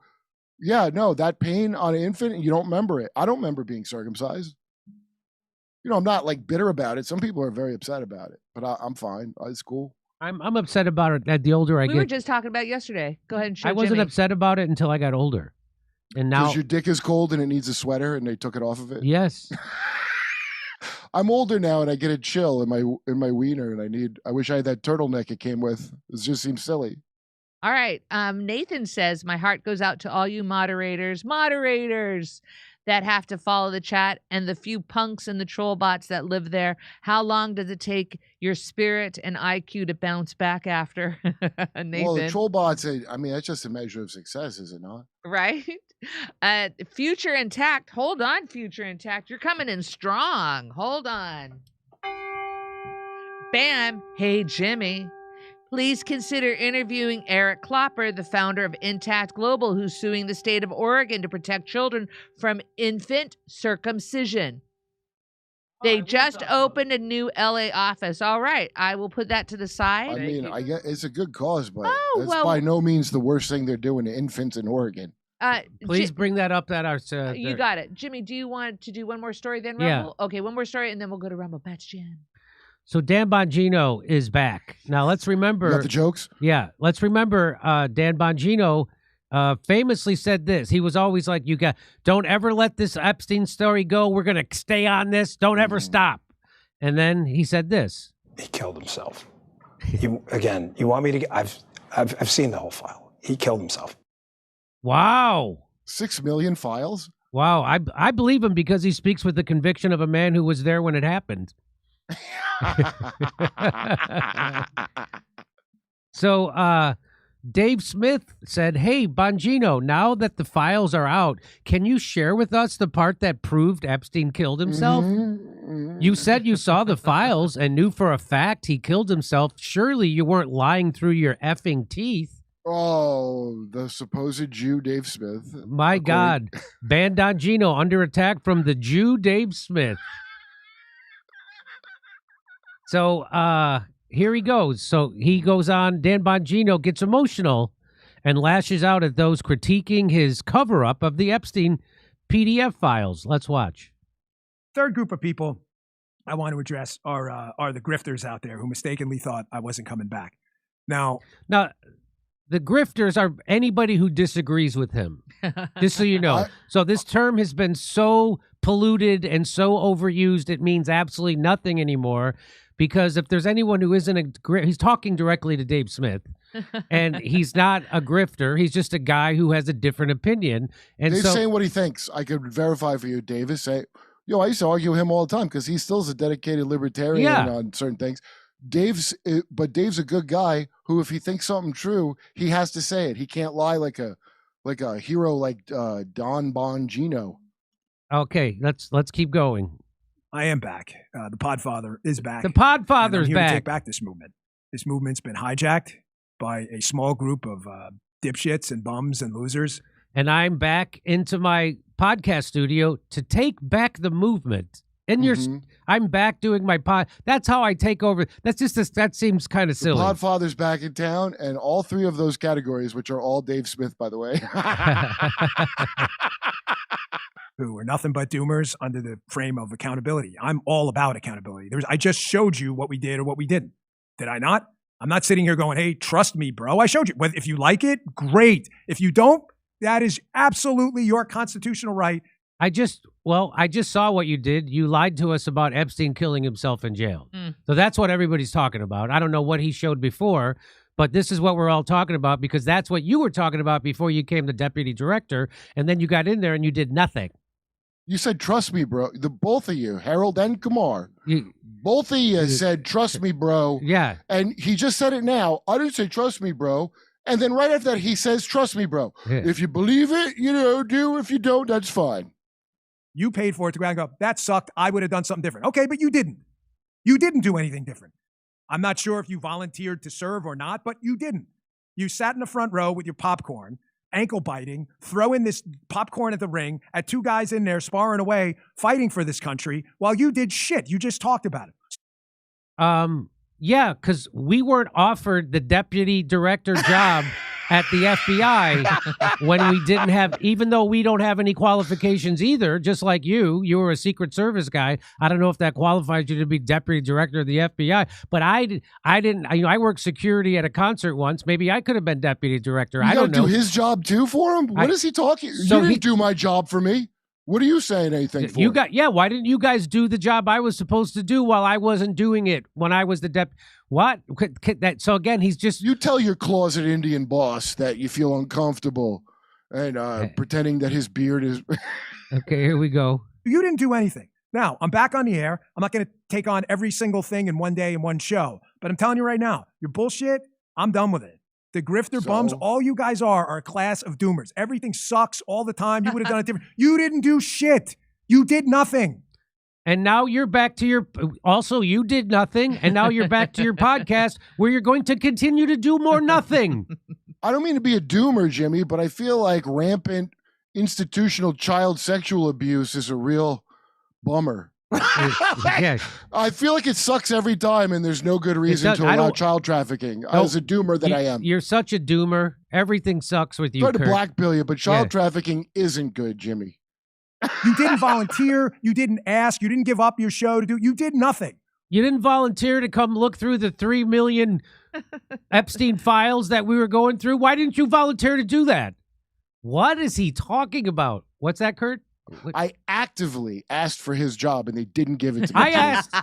yeah, no, that pain on an infant, you don't remember it. I don't remember being circumcised. I'm not like bitter about it. Some people are very upset about it, but I'm fine. It's cool. I'm upset about it. That the older I get, we were just talking about yesterday. Go ahead and show I wasn't Jimmy. upset about it until I got older, and now because your dick is cold and it needs a sweater, and they took it off of it. Yes, I'm older now, and I get a chill in my wiener, and I wish I had that turtleneck it came with. It just seems silly. All right. Nathan says, my heart goes out to all you moderators that have to follow the chat and the few punks and the troll bots that live there. How long does it take your spirit and IQ to bounce back after? Nathan. Well, the troll bots, that's just a measure of success, is it not? Right? Future Intact. Hold on, Future Intact. You're coming in strong. Hold on. Bam. Hey, Jimmy. Please consider interviewing Eric Klopper, the founder of Intact Global, who's suing the state of Oregon to protect children from infant circumcision. They just opened a new LA office. All right. I will put that to the side. I guess it's a good cause, but that's by no means the worst thing they're doing to infants in Oregon. Please bring that up. You got it. Jimmy, do you want to do one more story then, Rumble? Yeah. Okay, one more story, and then we'll go to Rumble. That's Jen. So Dan Bongino is back. Now let's remember. You got the jokes? Yeah, let's remember. Dan Bongino famously said this. He was always like, don't ever let this Epstein story go. We're gonna stay on this. Don't ever stop. And then he said this. He killed himself. You want me to? I've seen the whole file. He killed himself. Wow. 6 million files? Wow. I believe him because he speaks with the conviction of a man who was there when it happened. So Dave Smith said, hey, Bongino, now that the files are out, can you share with us the part that proved Epstein killed himself? You said you saw the files and knew for a fact he killed himself. Surely you weren't lying through your effing teeth. Oh, the supposed Jew Dave Smith. My God. Bongino under attack from the Jew Dave Smith. So here he goes. So he goes on. Dan Bongino gets emotional and lashes out at those critiquing his cover-up of the Epstein PDF files. Let's watch. Third group of people I want to address are the grifters out there who mistakenly thought I wasn't coming back. Now, the grifters are anybody who disagrees with him, just so you know. So this term has been so polluted and so overused, it means absolutely nothing anymore. Because if there's anyone who isn't he's talking directly to Dave Smith, and he's not a grifter. He's just a guy who has a different opinion. And Dave's saying what he thinks. I could verify for you, Davis. I used to argue with him all the time because he's still a dedicated libertarian on certain things. Dave's a good guy who, if he thinks something true, he has to say it. He can't lie like a hero like Don Bongino. Okay, let's keep going. I am back. The Podfather is back. The Podfather's back. back. To take back this movement. This movement's been hijacked by a small group of dipshits and bums and losers. And I'm back into my podcast studio to take back the movement. And I'm back doing my pod. That's how I take over. That seems kind of silly. The Podfather's back in town, and all three of those categories, which are all Dave Smith, by the way. Who are nothing but doomers under the frame of accountability. I'm all about accountability. I just showed you what we did or what we didn't. Did I not? I'm not sitting here going, hey, trust me, bro. I showed you. If you like it, great. If you don't, that is absolutely your constitutional right. I just saw what you did. You lied to us about Epstein killing himself in jail. So that's what everybody's talking about. I don't know what he showed before, but this is what we're all talking about because that's what you were talking about before you came the deputy director, and then you got in there and you did nothing. You said, trust me, bro. The both of you, Harold and Kumar, both of you said, trust me, bro. Yeah. And he just said it now. I didn't say, trust me, bro. And then right after that, he says, trust me, bro. Yeah. If you believe it, do. If you don't, that's fine. You paid for it to go out and go, that sucked. I would have done something different. Okay, but you didn't. You didn't do anything different. I'm not sure if you volunteered to serve or not, but you didn't. You sat in the front row with your popcorn, ankle biting, throwing this popcorn at the ring at two guys in there sparring away, fighting for this country while you did shit. You just talked about it. Yeah, because we weren't offered the deputy director job at the FBI when we didn't have, even though we don't have any qualifications either, just like you were a Secret Service guy. I don't know if that qualifies you to be deputy director of the FBI, but I didn't, I worked security at a concert once. Maybe I could have been deputy director. I don't know. Do his job too for him? What is he talking? So you didn't do my job for me. What are you saying anything for? Why didn't you guys do the job I was supposed to do while I wasn't doing it when I was the What? So again, he's just... You tell your closet Indian boss that you feel uncomfortable and pretending that his beard is... Okay, here we go. You didn't do anything. Now, I'm back on the air. I'm not going to take on every single thing in one day in one show. But I'm telling you right now, your bullshit, I'm done with it. The grifter bums, all you guys are a class of doomers. Everything sucks all the time. You would have done it different. You didn't do shit. You did nothing. And now you're back to your, also you did nothing, and now you're back to your podcast where you're going to continue to do more nothing. I don't mean to be a doomer, Jimmy, but I feel like rampant institutional child sexual abuse is a real bummer. Yeah. I feel like it sucks every time, and there's no good reason to allow child trafficking. As a doomer that I am. You're such a doomer. Everything sucks with you, Try to Kurt. blackbill you, but child trafficking isn't good, Jimmy. You didn't volunteer. You didn't ask. You didn't give up your show to do. You did nothing. You didn't volunteer to come look through the 3 million Epstein files that we were going through. Why didn't you volunteer to do that? What is he talking about? What's that, Kurt? I actively asked for his job, and they didn't give it to me. I asked.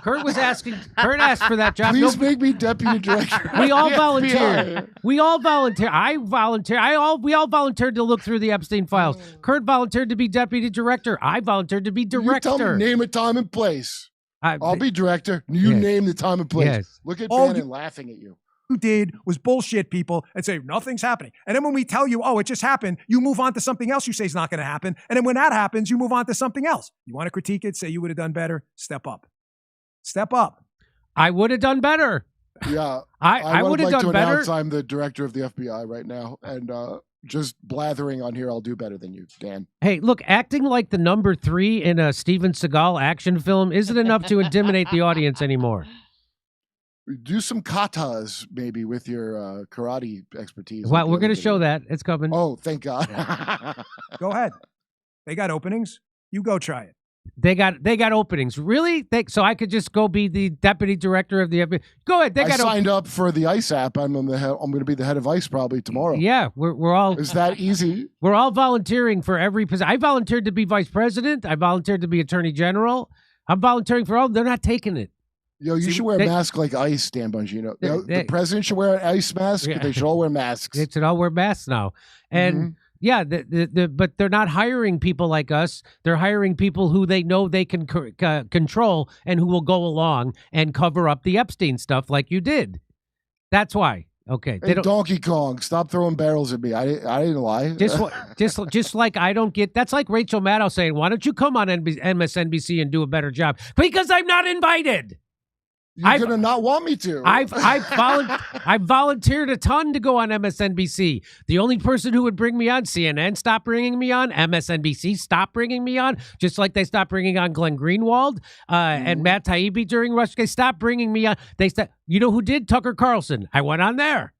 Kurt was asking. Kurt asked for that job. Please make me deputy director. We all volunteered. We all volunteered. I volunteered. We all volunteered to look through the Epstein files. Kurt volunteered to be deputy director. I volunteered to be director. You tell me, name a time and place. I'll be director. You name the time and place. Yes. Look at Bannon laughing at you. You did was bullshit people and say nothing's happening. And then when we tell you, oh, it just happened, you move on to something else you say is not going to happen. And then when that happens, you move on to something else. You want to critique it, say you would have done better, step up. Step up. I would have done better. Yeah. I would have done better. I'm the director of the FBI right now, and just blathering on here, I'll do better than you, Dan. Hey, look, acting like the number 3 in a Steven Seagal action film isn't enough to intimidate the audience anymore. Do some katas, maybe, with your karate expertise. Well, we're going to show that. It's coming. Oh, thank God. Go ahead. They got openings. You go try it. They got openings. Really? So I could just go be the deputy director of the FBI? Go ahead. I signed up for the ICE app. I'm going to be the head of ICE probably tomorrow. Yeah, we're all. Is that easy? We're all volunteering for every position. I volunteered to be vice president. I volunteered to be attorney general. I'm volunteering for all. They're not taking it. Yo, you should wear a mask like ICE, Dan Bongino. The president should wear an ICE mask. Yeah. They should all wear masks. They should all wear masks now. And yeah, but they're not hiring people like us. They're hiring people who they know they can control and who will go along and cover up the Epstein stuff like you did. That's why. Okay. Hey, Donkey Kong, stop throwing barrels at me. I didn't lie. Just like I don't get. That's like Rachel Maddow saying, "Why don't you come on MSNBC and do a better job?" Because I'm not invited. You're going to not want me to. I've volunteered a ton to go on MSNBC. The only person who would bring me on, CNN stopped bringing me on. MSNBC stopped bringing me on, just like they stopped bringing on Glenn Greenwald and Matt Taibbi during Rush. They stopped bringing me on. You know who did? Tucker Carlson. I went on there.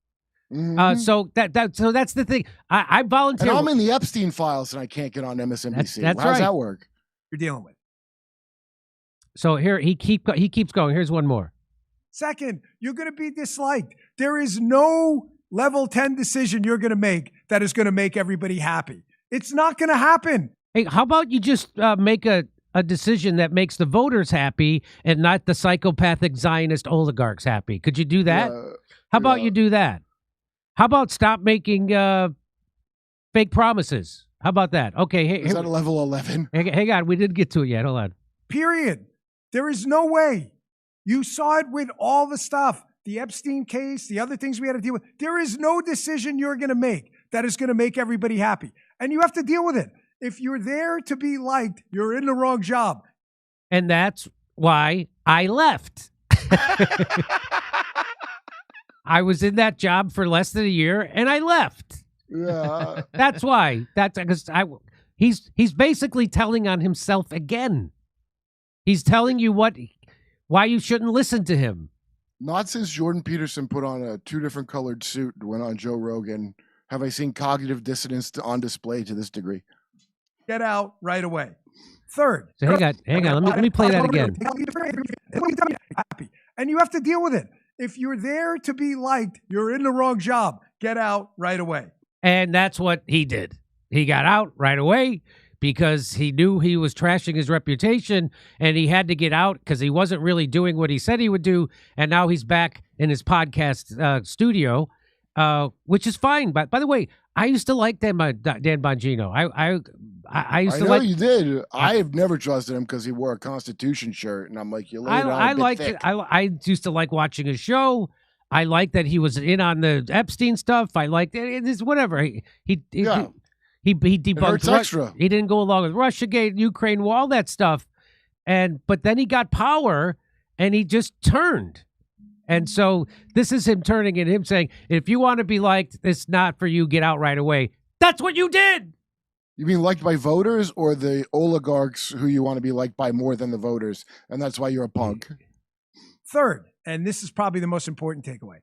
So that's the thing. I volunteer. And I'm in the Epstein files, and I can't get on MSNBC. That's How does right. that work? You're dealing with. So here he keeps going. Here's one more. Second, you're going to be disliked. There is no level 10 decision you're going to make that is going to make everybody happy. It's not going to happen. Hey, how about you just make a decision that makes the voters happy and not the psychopathic Zionist oligarchs happy? Could you do that? How about you do that? How about stop making fake promises? How about that? Okay. Is that a level 11? Hang on. We didn't get to it yet. Hold on. Period. There is no way. You saw it with all the stuff, the Epstein case, the other things we had to deal with. There is no decision you're going to make that is going to make everybody happy. And you have to deal with it. If you're there to be liked, you're in the wrong job. And that's why I left. I was in that job for less than a year, and I left. Yeah. That's why. That's because he's basically telling on himself again. He's telling you why you shouldn't listen to him. Not since Jordan Peterson put on a 2 different colored suit and went on Joe Rogan have I seen cognitive dissonance on display to this degree. Get out right away. Third. So hang on. Let me play that again. And you have to deal with it. If you're there to be liked, you're in the wrong job. Get out right away. And that's what he did. He got out right away because he knew he was trashing his reputation, and he had to get out because he wasn't really doing what he said he would do. And now he's back in his podcast studio, which is fine. But by the way, I used to like Dan Bongino. I used to like. You did. I have never trusted him because he wore a Constitution shirt, and I'm like, you laid on I a bit liked thick. it. I used to like watching his show. I liked that he was in on the Epstein stuff. I liked it. It's whatever. He debunked extra. He didn't go along with Russiagate, Ukraine war, all that stuff. But then he got power, and he just turned. And so this is him turning and him saying, if you want to be liked, it's not for you. Get out right away. That's what you did. You mean liked by voters or the oligarchs who you want to be liked by more than the voters, and that's why you're a punk? Third, and this is probably the most important takeaway,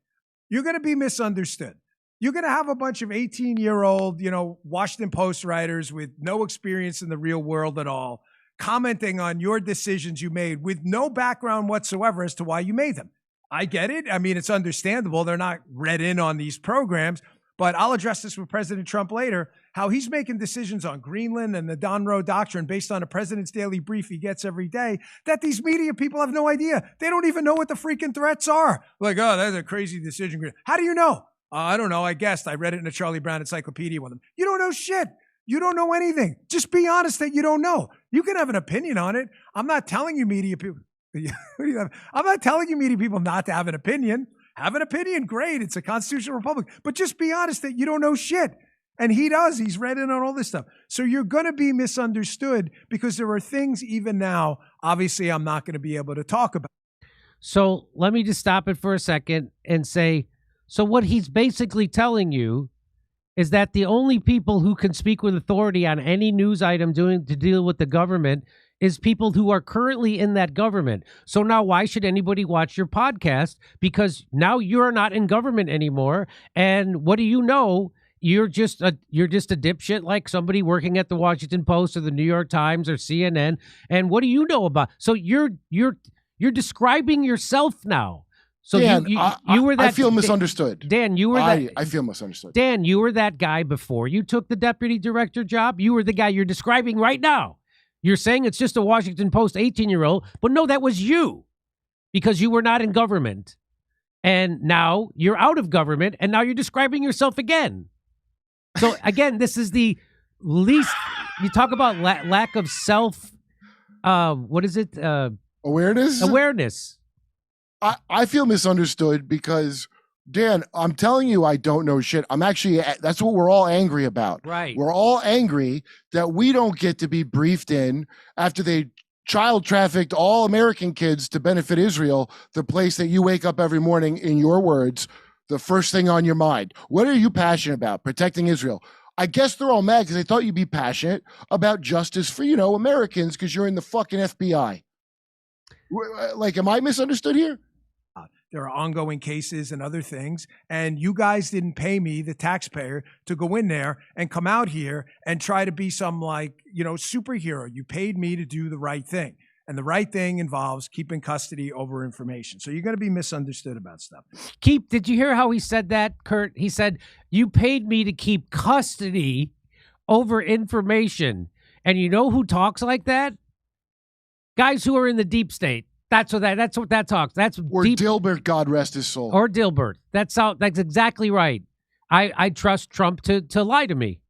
you're going to be misunderstood. You're going to have a bunch of 18-year-old, Washington Post writers with no experience in the real world at all, commenting on your decisions you made with no background whatsoever as to why you made them. I get it. I mean, it's understandable. They're not read in on these programs, but I'll address this with President Trump later, how he's making decisions on Greenland and the Don Roe Doctrine based on a president's daily brief he gets every day that these media people have no idea. They don't even know what the freaking threats are. Like, oh, that's a crazy decision. How do you know? I don't know. I guessed. I read it in a Charlie Brown encyclopedia with him. You don't know shit. You don't know anything. Just be honest that you don't know. You can have an opinion on it. I'm not telling you media people. I'm not telling you media people not to have an opinion. Have an opinion, great. It's a constitutional republic. But just be honest that you don't know shit. And he does. He's read in on all this stuff. So you're going to be misunderstood because there are things even now, obviously, I'm not going to be able to talk about. So let me just stop it for a second and say, so what he's basically telling you is that the only people who can speak with authority on any news item to deal with the government is people who are currently in that government. So now why should anybody watch your podcast? Because now you're not in government anymore. And what do you know? You're just a dipshit like somebody working at the Washington Post or the New York Times or CNN. And what do you know about? So you're describing yourself now. So Dan, you were that. I feel misunderstood. Dan, you were that. I feel misunderstood. Dan, you were that guy before you took the deputy director job. You were the guy you're describing right now. You're saying it's just a Washington Post 18-year-old, but no, that was you because you were not in government. And now you're out of government, and now you're describing yourself again. So, again, this is the least, you talk about lack of self, what is it? Awareness? Awareness. I feel misunderstood because, Dan, I'm telling you I don't know shit. I'm actually, that's what we're all angry about. Right. We're all angry that we don't get to be briefed in after they child trafficked all American kids to benefit Israel, the place that you wake up every morning, in your words, the first thing on your mind. What are you passionate about? Protecting Israel. I guess they're all mad because they thought you'd be passionate about justice for, Americans because you're in the fucking FBI. Like, am I misunderstood here? There are ongoing cases and other things. And you guys didn't pay me, the taxpayer, to go in there and come out here and try to be some superhero. You paid me to do the right thing. And the right thing involves keeping custody over information. So you're going to be misunderstood about stuff. Did you hear how he said that, Kurt? He said, you paid me to keep custody over information. And you know who talks like that? Guys who are in the deep state. That's what that talks. That's or deep, Dilbert, God rest his soul. Or Dilbert. That's exactly right. I trust Trump to lie to me.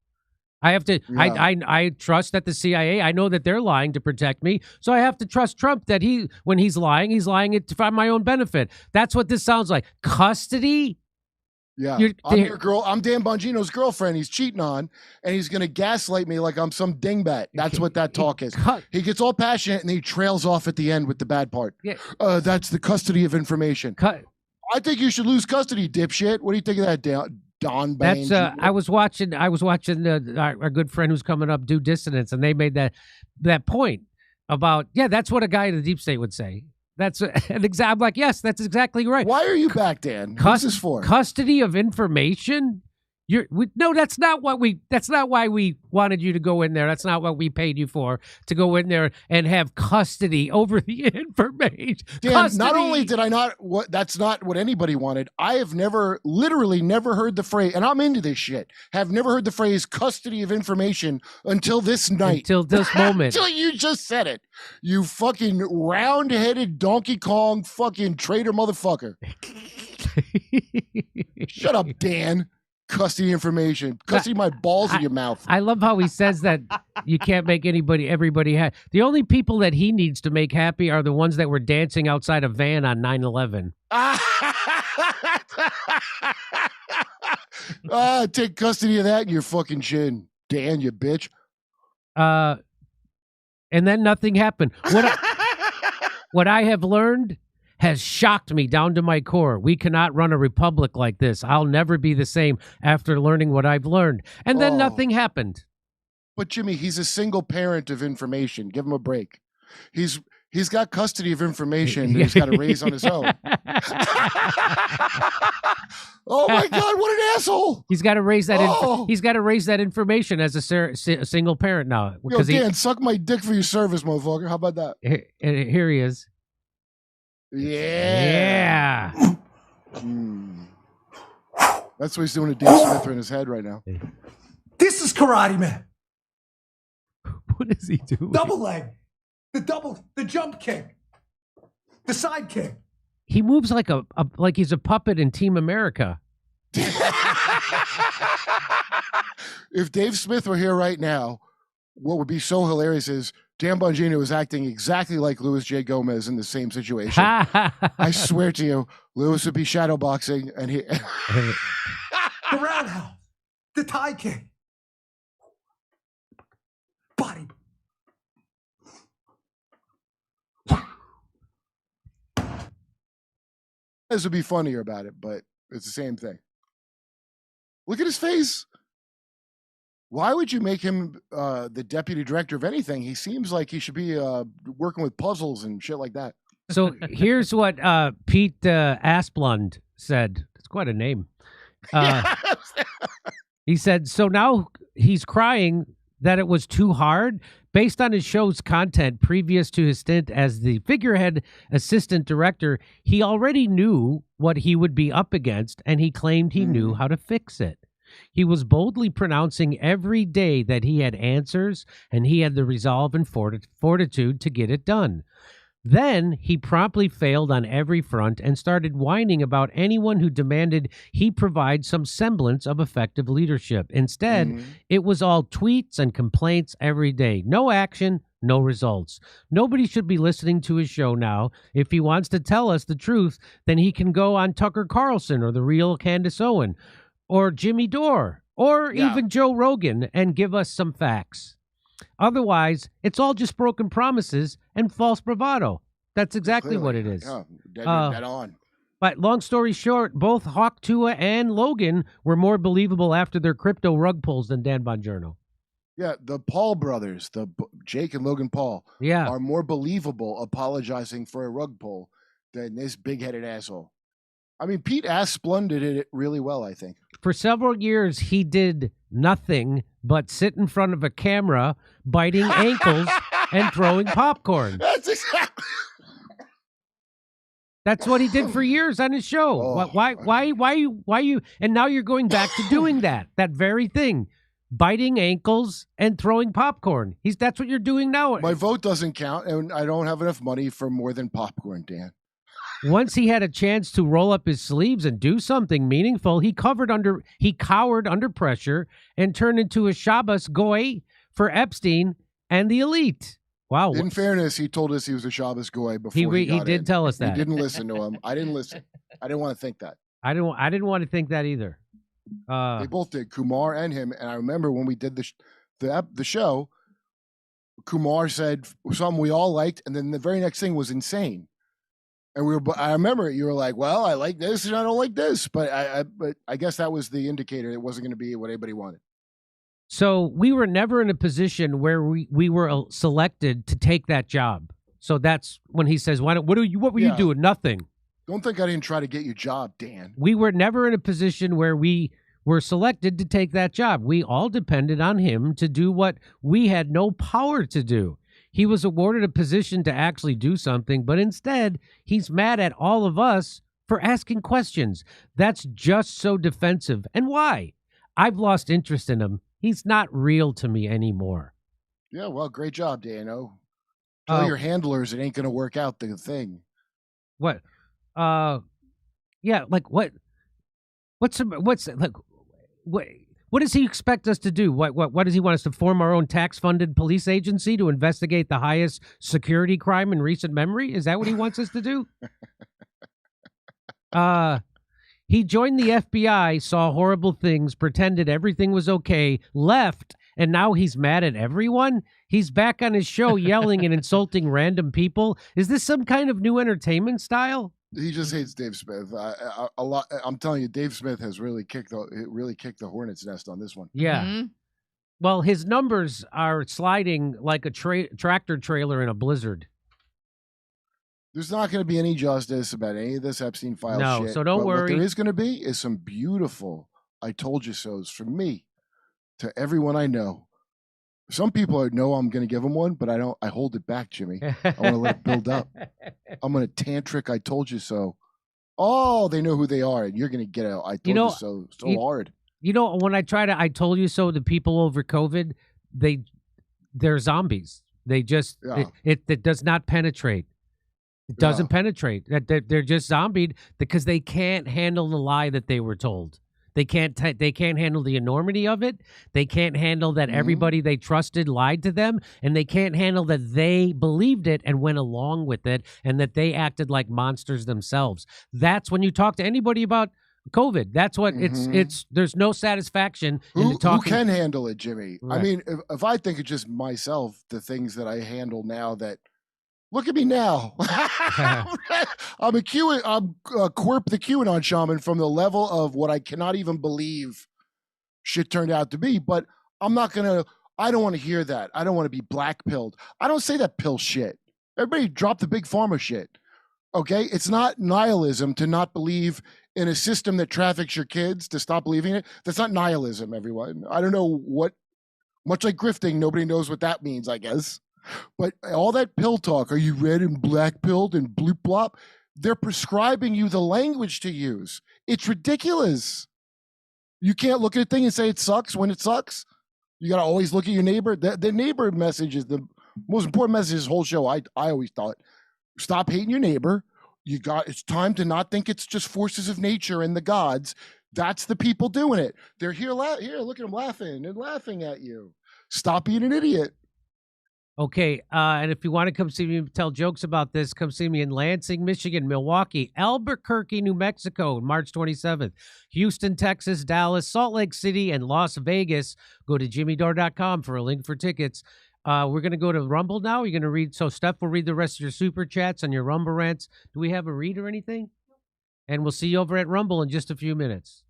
I have to. Yeah. I trust that the CIA. I know that they're lying to protect me, so I have to trust Trump that when he's lying it for my own benefit. That's what this sounds like. Custody. Yeah, I'm your girl. I'm Dan Bongino's girlfriend. He's cheating on, and he's gonna gaslight me like I'm some dingbat. That's what that talk is. He gets all passionate and he trails off at the end with the bad part. Yeah. That's the custody of information. I think you should lose custody, dipshit. What do you think of that, Don Baines? That's I was watching our good friend who's coming up, Do Dissonance, and they made that point about that's what a guy in the deep state would say. That's an example. I'm like, yes, that's exactly right. Why are you back, Dan? What's this for? Custody of information? No, that's not why we wanted you to go in there. That's not what we paid you for, to go in there and have custody over the information. Dan, not only did I not, that's not what anybody wanted. I have literally never heard the phrase, and I'm into this shit, have never heard the phrase custody of information until this night. Until this moment. Until you just said it. You fucking round-headed Donkey Kong fucking traitor motherfucker. Shut up, Dan. Custody information. Custody my balls in your mouth. I love how he says that you can't make everybody happy. The only people that he needs to make happy are the ones that were dancing outside a van on 9/11. Take custody of that in your fucking chin, Dan, you bitch. And then nothing happened. What I have learned has shocked me down to my core. We cannot run a republic like this. I'll never be the same after learning what I've learned. And then nothing happened. But Jimmy, he's a single parent of information. Give him a break. He's got custody of information that he's got to raise on his own. Oh my God, what an asshole! He's got to raise that. He's got to raise that information as a single parent now. Yo, Dan, suck my dick for your service, motherfucker. How about that? Here he is. Yeah. That's what he's doing to Dave Smith in his head right now. This is Karate Man. What is he doing? Double leg. The jump kick. The side kick. He moves like like he's a puppet in Team America. If Dave Smith were here right now, what would be so hilarious is Dan Bongino is acting exactly like Luis J. Gomez in the same situation. I swear to you, Luis would be shadowboxing and he... The roundhouse. The tie kick. Body. This would be funnier about it, but it's the same thing. Look at his face. Why would you make him the deputy director of anything? He seems like he should be working with puzzles and shit like that. So here's what Pete Asplund said. It's quite a name. He said, so now he's crying that it was too hard. Based on his show's content previous to his stint as the figurehead assistant director, he already knew what he would be up against, and he claimed he knew how to fix it. He was boldly pronouncing every day that he had answers and he had the resolve and fortitude to get it done. Then he promptly failed on every front and started whining about anyone who demanded he provide some semblance of effective leadership. Instead, it was all tweets and complaints every day. No action, no results. Nobody should be listening to his show now. If he wants to tell us the truth, then he can go on Tucker Carlson or The Real Candace Owen or Jimmy Dore or even Joe Rogan and give us some facts. Otherwise, it's all just broken promises and false bravado. That's exactly what it is. Yeah, dead on. But long story short, both Hawk Tua and Logan were more believable after their crypto rug pulls than Dan Bongino. Yeah, the Paul brothers, Jake and Logan Paul, are more believable apologizing for a rug pull than this big-headed asshole. I mean, Pete Asplund did it really well, I think. For several years, he did nothing but sit in front of a camera, biting ankles and throwing popcorn. That's exactly. That's what he did for years on his show. Why you? And now you're going back to doing that very thing, biting ankles and throwing popcorn. That's what you're doing now. My vote doesn't count, and I don't have enough money for more than popcorn, Dan. Once he had a chance to roll up his sleeves and do something meaningful, he cowered under pressure and turned into a Shabbos goy for Epstein and the elite. Wow. In fairness, he told us he was a Shabbos goy before he did tell us that. We didn't listen to him. I didn't listen. I didn't want to think that. I didn't want to think that either. They both did, Kumar and him. And I remember when we did the show, Kumar said something we all liked, and then the very next thing was insane. And I remember you were like, "Well, I like this and I don't like this," but I guess that was the indicator. It wasn't going to be what anybody wanted. So we were never in a position where we were selected to take that job. So that's when he says, what were you doing? Nothing. Don't think I didn't try to get your job, Dan. We were never in a position where we were selected to take that job. We all depended on him to do what we had no power to do. He was awarded a position to actually do something, but instead he's mad at all of us for asking questions. That's just so defensive. And why? I've lost interest in him. He's not real to me anymore. Yeah, well, great job, Dano. Tell your handlers it ain't going to work out the thing. What? Yeah, like what? What does he expect us to do? What does he want us to form our own tax-funded police agency to investigate the highest security crime in recent memory? Is that what he wants us to do? He joined the FBI, saw horrible things, pretended everything was okay, left, and now he's mad at everyone? He's back on his show yelling and insulting random people. Is this some kind of new entertainment style? He just hates Dave Smith a lot. I'm telling you, Dave Smith has really kicked the hornet's nest on this one. Yeah. Mm-hmm. Well, his numbers are sliding like a tractor trailer in a blizzard. There's not going to be any justice about any of this Epstein file shit. So don't worry. What there is going to be is some beautiful "I told you so"s from me to everyone I know. Some people know I'm going to give them one, but I don't. I hold it back, Jimmy. I want to let it build up. I'm going to tantric "I told you so." Oh, they know who they are, and you're going to get a "I told you so" hard. You know, when I try to "I told you so" to people over COVID, they're zombies. They just it does not penetrate. It doesn't penetrate. They're just zombied because they can't handle the lie that they were told. They can't handle the enormity of it. They can't handle that everybody they trusted lied to them, and they can't handle that they believed it and went along with it, and that they acted like monsters themselves. That's when you talk to anybody about COVID. That's what it's. There's no satisfaction in the talking. Who can handle it, Jimmy? Right. I mean, if I think of just myself, the things that I handle now that. Look at me now. I'm a Quirp the QAnon shaman from the level of what I cannot even believe shit turned out to be. But I don't want to hear that. I don't want to be black-pilled. I don't say that pill shit. Everybody drop the big pharma shit. Okay? It's not nihilism to not believe in a system that traffics your kids to stop believing it. That's not nihilism, everyone. I don't know much like grifting, nobody knows what that means, I guess. But all that pill talk, are you red and black pilled and bloop blop? They're prescribing you the language to use. It's ridiculous. You can't look at a thing and say it sucks when it sucks. You got to always look at your neighbor. The neighbor message is the most important message of this whole show. I always thought, stop hating your neighbor. It's time to not think it's just forces of nature and the gods. That's the people doing it. They're here, look at them laughing and laughing at you. Stop being an idiot. Okay, and if you want to come see me tell jokes about this, come see me in Lansing, Michigan, Milwaukee, Albuquerque, New Mexico, March 27th, Houston, Texas, Dallas, Salt Lake City, and Las Vegas. Go to jimmydore.com for a link for tickets. We're going to go to Rumble now. You're going to read, so Steph will read the rest of your super chats and your Rumble rants. Do we have a read or anything? And we'll see you over at Rumble in just a few minutes.